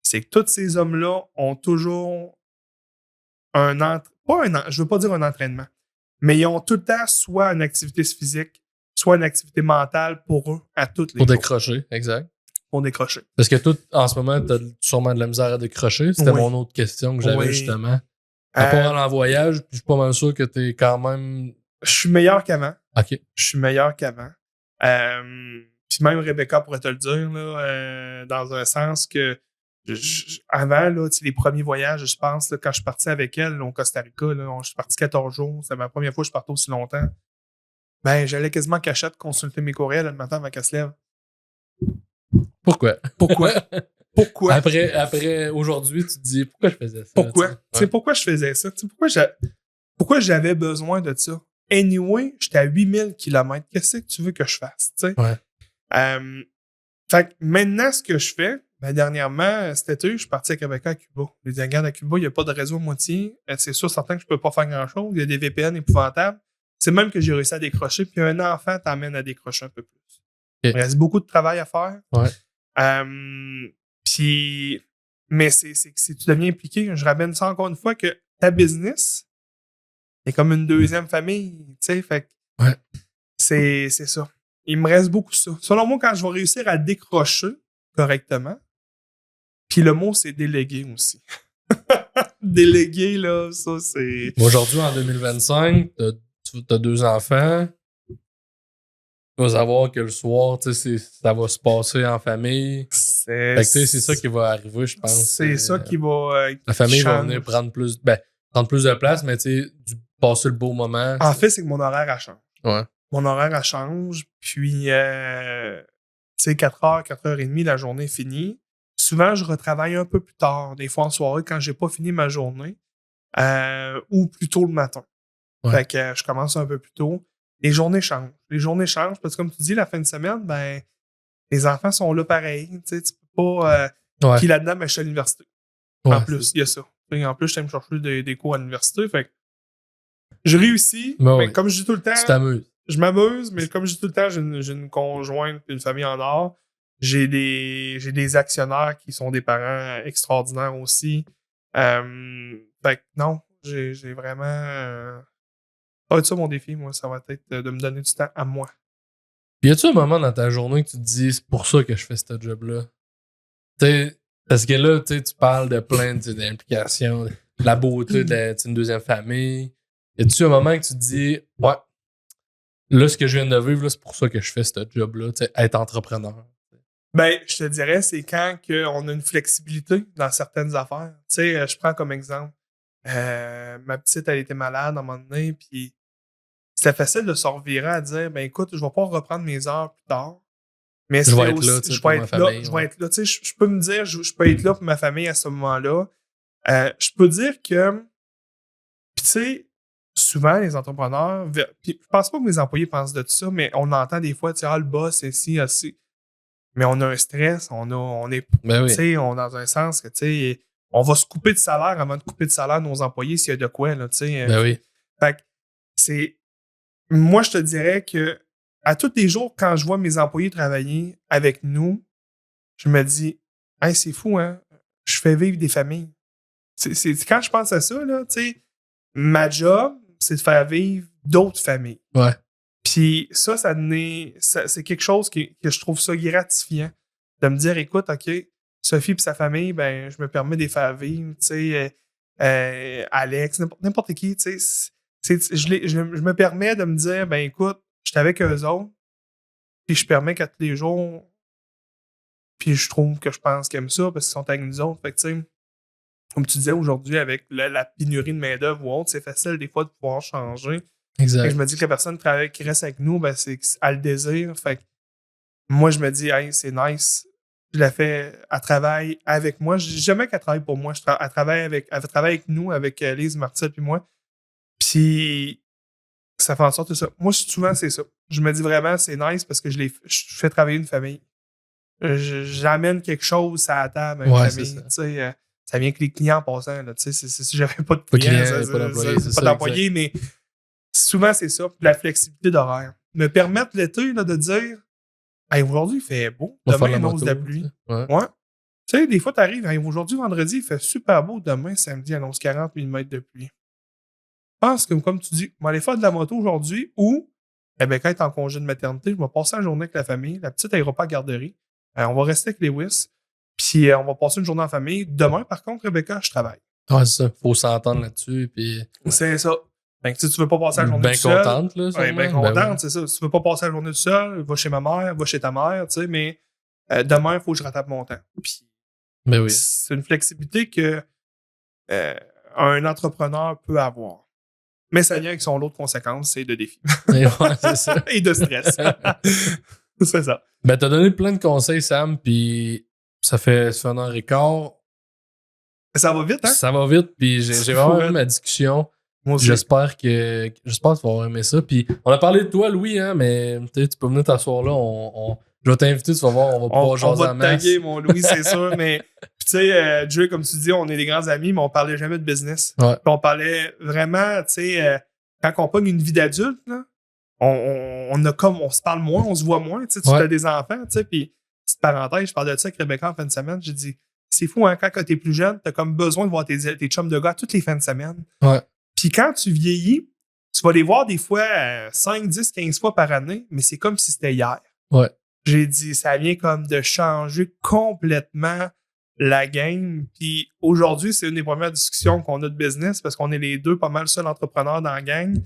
c'est que tous ces hommes-là ont toujours je veux pas dire un entraînement, mais ils ont tout le temps soit une activité physique, soit une activité mentale pour eux à toutes les jours.
Pour décrocher, exact.
Pour décrocher.
Parce que toi, en ce moment, t'as sûrement de la misère à décrocher. C'était mon autre question que j'avais justement. À part en voyage, puis je suis pas mal sûr que t'es quand même...
Je suis meilleur qu'avant.
OK.
Je suis meilleur qu'avant. Puis même Rebecca pourrait te le dire, là, dans un sens que avant, là, les premiers voyages, je pense, là, quand je suis parti avec elle là, au Costa Rica, là, je suis parti 14 jours. C'est ma première fois que je partais aussi longtemps. Ben, j'allais quasiment cachette consulter mes courriels le matin avant qu'elle se lève.
Pourquoi?
Pourquoi?
Après aujourd'hui, tu te dis pourquoi je faisais ça?
Pourquoi?
Ouais.
Pourquoi je faisais ça? Pourquoi j'avais besoin de ça? Anyway, j'étais à 8000 km. Qu'est-ce que tu veux que je fasse? T'sais?
Ouais.
Fait que maintenant, ce que je fais, ben, dernièrement, cet été, je suis parti avec Rebecca à Cuba. Je lui ai dit, regarde, à Cuba, il n'y a pas de réseau à moitié. C'est sûr, certain que je peux pas faire grand-chose. Il y a des VPN épouvantables. C'est même que j'ai réussi à décrocher. Puis un enfant t'amène à décrocher un peu plus. Il reste beaucoup de travail à faire.
Ouais.
Puis, mais c'est si tu deviens impliqué, je ramène ça encore une fois que ta business est comme une deuxième famille, tu sais, fait que
ouais.
C'est ça. Il me reste beaucoup ça. Selon moi, quand je vais réussir à décrocher correctement, puis le mot, c'est déléguer aussi. Déléguer, là, ça, c'est...
Aujourd'hui, en 2025, t'as 2 enfants. Tu vas savoir que le soir, ça va se passer en famille. Fait que c'est ça qui va arriver, je pense.
C'est ça qui va...
la famille va venir prendre plus de place, mais passer le beau moment.
En fait, c'est que mon horaire, elle change.
Ouais.
Mon horaire, elle change. Puis, 4h, 4h30, la journée est finie. Souvent, je retravaille un peu plus tard. Des fois, en soirée, quand j'ai pas fini ma journée. Ou plus tôt le matin.
Ouais.
Fait que je commence un peu plus tôt. Les journées changent. Parce que comme tu dis, la fin de semaine, ben, les enfants sont là pareil. Tu peux pas... Puis là-dedans, ben, je suis à l'université.
Ouais,
en plus, il y a ça. En plus, je t'aime chercher des cours à l'université. Fait que je réussis, mais comme je dis tout le temps...
Tu t'amuses.
Je m'amuse, mais comme je dis tout le temps, j'ai une conjointe et une famille en or. J'ai des actionnaires qui sont des parents extraordinaires aussi. Fait que non, j'ai vraiment... Ça va être ça mon défi, moi. Ça va être de me donner du temps à moi.
Y a-tu un moment dans ta journée que tu te dis c'est pour ça que je fais ce job-là? Parce que là, tu parles de plein d'implications, de la beauté d'une deuxième famille. Y a-tu un moment que tu te dis ouais, là, ce que je viens de vivre, là, c'est pour ça que je fais ce job-là, être entrepreneur?
Ben, je te dirais, c'est quand on a une flexibilité dans certaines affaires. Tu sais, je prends comme exemple, ma petite, elle était malade à un moment donné, puis c'était facile de se revirer à dire, ben écoute, je vais pas reprendre mes heures plus tard, mais
je vais être là, je vais
être là, tu sais, je peux me dire, je peux être là pour ma famille à ce moment-là. Je peux dire que, puis tu sais, souvent, les entrepreneurs, puis je pense pas que mes employés pensent de tout ça, mais on entend des fois, tu sais, le boss, c'est ci, aussi. Mais on a un stress, on est,
ben oui.
Tu sais, on dans un sens que, tu sais, on va se couper de salaire avant de couper de salaire de nos employés s'il y a de quoi, là, tu sais.
Ben oui.
Fait que moi, je te dirais que à tous les jours, quand je vois mes employés travailler avec nous, je me dis, hey, c'est fou, hein? Je fais vivre des familles. Quand je pense à ça, là, tu sais, ma job, c'est de faire vivre d'autres familles.
Ouais.
Puis ça c'est quelque chose que je trouve ça gratifiant. De me dire, écoute, OK, Sophie et sa famille, ben, je me permets de les faire vivre, tu sais, Alex, n'importe qui, tu sais. Je me permets de me dire, ben, écoute, j'étais avec eux autres, puis je permets qu'à tous les jours, puis je trouve que je pense qu'ils aiment ça parce qu'ils sont avec nous autres. Fait que, tu sais, comme tu disais aujourd'hui, avec la pénurie de main-d'œuvre ou autre, c'est facile des fois de pouvoir changer.
Exact.
Et je me dis que la personne qui reste avec nous, ben, c'est qu'elle le désire. Fait que moi, je me dis, hey, c'est nice. Je la fais, elle travaille avec moi. Je dis jamais qu'elle travaille pour moi. Elle travaille avec nous, avec Lise, Marcel puis moi. Puis ça fait en sorte que ça. Moi, souvent, c'est ça. Je me dis vraiment, c'est nice parce que je fais travailler une famille. J'amène quelque chose à la table à une famille. Tu sais, ça vient que les clients en passant. Là, si j'avais pas de clients, pas d'employés, mais souvent, c'est ça. Puis la flexibilité d'horaire. Me permettre l'été là, de dire hey, aujourd'hui, il fait beau. Demain, il y a une hausse de la pluie. Ouais. Tu sais, des fois, tu arrives, hey, aujourd'hui, vendredi, il fait super beau. Demain, samedi, annonce 40 mm de pluie. Je pense que, comme tu dis, je vais aller faire de la moto aujourd'hui ou, Rebecca est en congé de maternité, je vais passer la journée avec la famille. La petite, elle ira pas à la garderie. On va rester avec Lewis. Puis, on va passer une journée en famille. Demain, par contre, Rebecca, je travaille.
Ouais, c'est ça. Faut s'entendre là-dessus. Puis...
C'est ça. Fait que tu veux pas passer la journée
bien
tout seul.
contente, là.
Ouais,
sûrement.
bien contente, c'est ça. Si tu veux pas passer la journée tout seul, va chez ma mère, va chez ta mère, tu sais, mais demain, il faut que je rattrape mon temps. Puis
Ben oui.
c'est une flexibilité que un entrepreneur peut avoir. Mais ça vient avec son lot de conséquences et de défis.
Et ouais, c'est ça.
Et de stress. C'est ça.
Ben, t'as donné plein de conseils, Sam, puis ça fait 1 heure et quart.
Ça va vite, hein?
Ça va vite, puis j'ai vraiment aimé ma discussion.
Moi aussi.
J'espère que tu vas avoir aimé ça. Puis on a parlé de toi, Louis, hein, mais tu peux venir t'asseoir là. Je vais t'inviter, tu vas voir, on va pouvoir jaser
on va
en
te
masse.
taguer, mon Louis, c'est sûr. Mais tu sais, Joey, comme tu dis, on est des grands amis, mais on parlait jamais de business.
Ouais.
Puis on parlait vraiment, tu sais, quand on pogne une vie d'adulte, là, on se parle moins, on se voit moins. Tu
Ouais.
as des enfants, tu sais. Puis, petite parenthèse, je parlais de ça avec Rebecca en fin de semaine. J'ai dit, c'est fou, hein, quand t'es plus jeune, t'as comme besoin de voir tes chums de gars toutes les fins de semaine.
Ouais.
Puis quand tu vieillis, tu vas les voir des fois 5, 10, 15 fois par année, mais c'est comme si c'était hier.
Ouais.
J'ai dit, ça vient comme de changer complètement la game. Puis aujourd'hui, c'est une des premières discussions qu'on a de business parce qu'on est les deux pas mal seuls entrepreneurs dans la gang.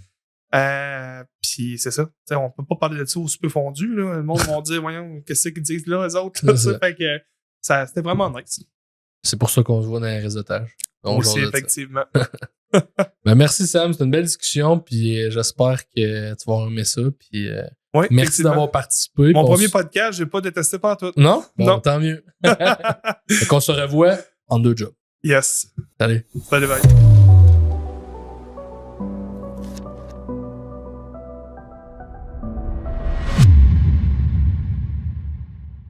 Puis c'est ça. T'sais, on peut pas parler de ça au super fondu. Là. Le monde va dire, voyons, qu'est-ce qu'ils disent là, les autres. Là, ça. Fait que c'était vraiment nice.
C'est pour ça qu'on se voit dans les réseautages.
Aussi, effectivement.
Ben, merci, Sam. C'était une belle discussion. Puis j'espère que tu vas aimer ça. Puis
Oui,
merci d'avoir participé.
Mon premier podcast, j'ai pas détesté pas tout.
Non? Bon,
Non.
tant mieux. Fait qu'on se revoit en 2 jobs.
Yes.
Salut.
Salut, bye.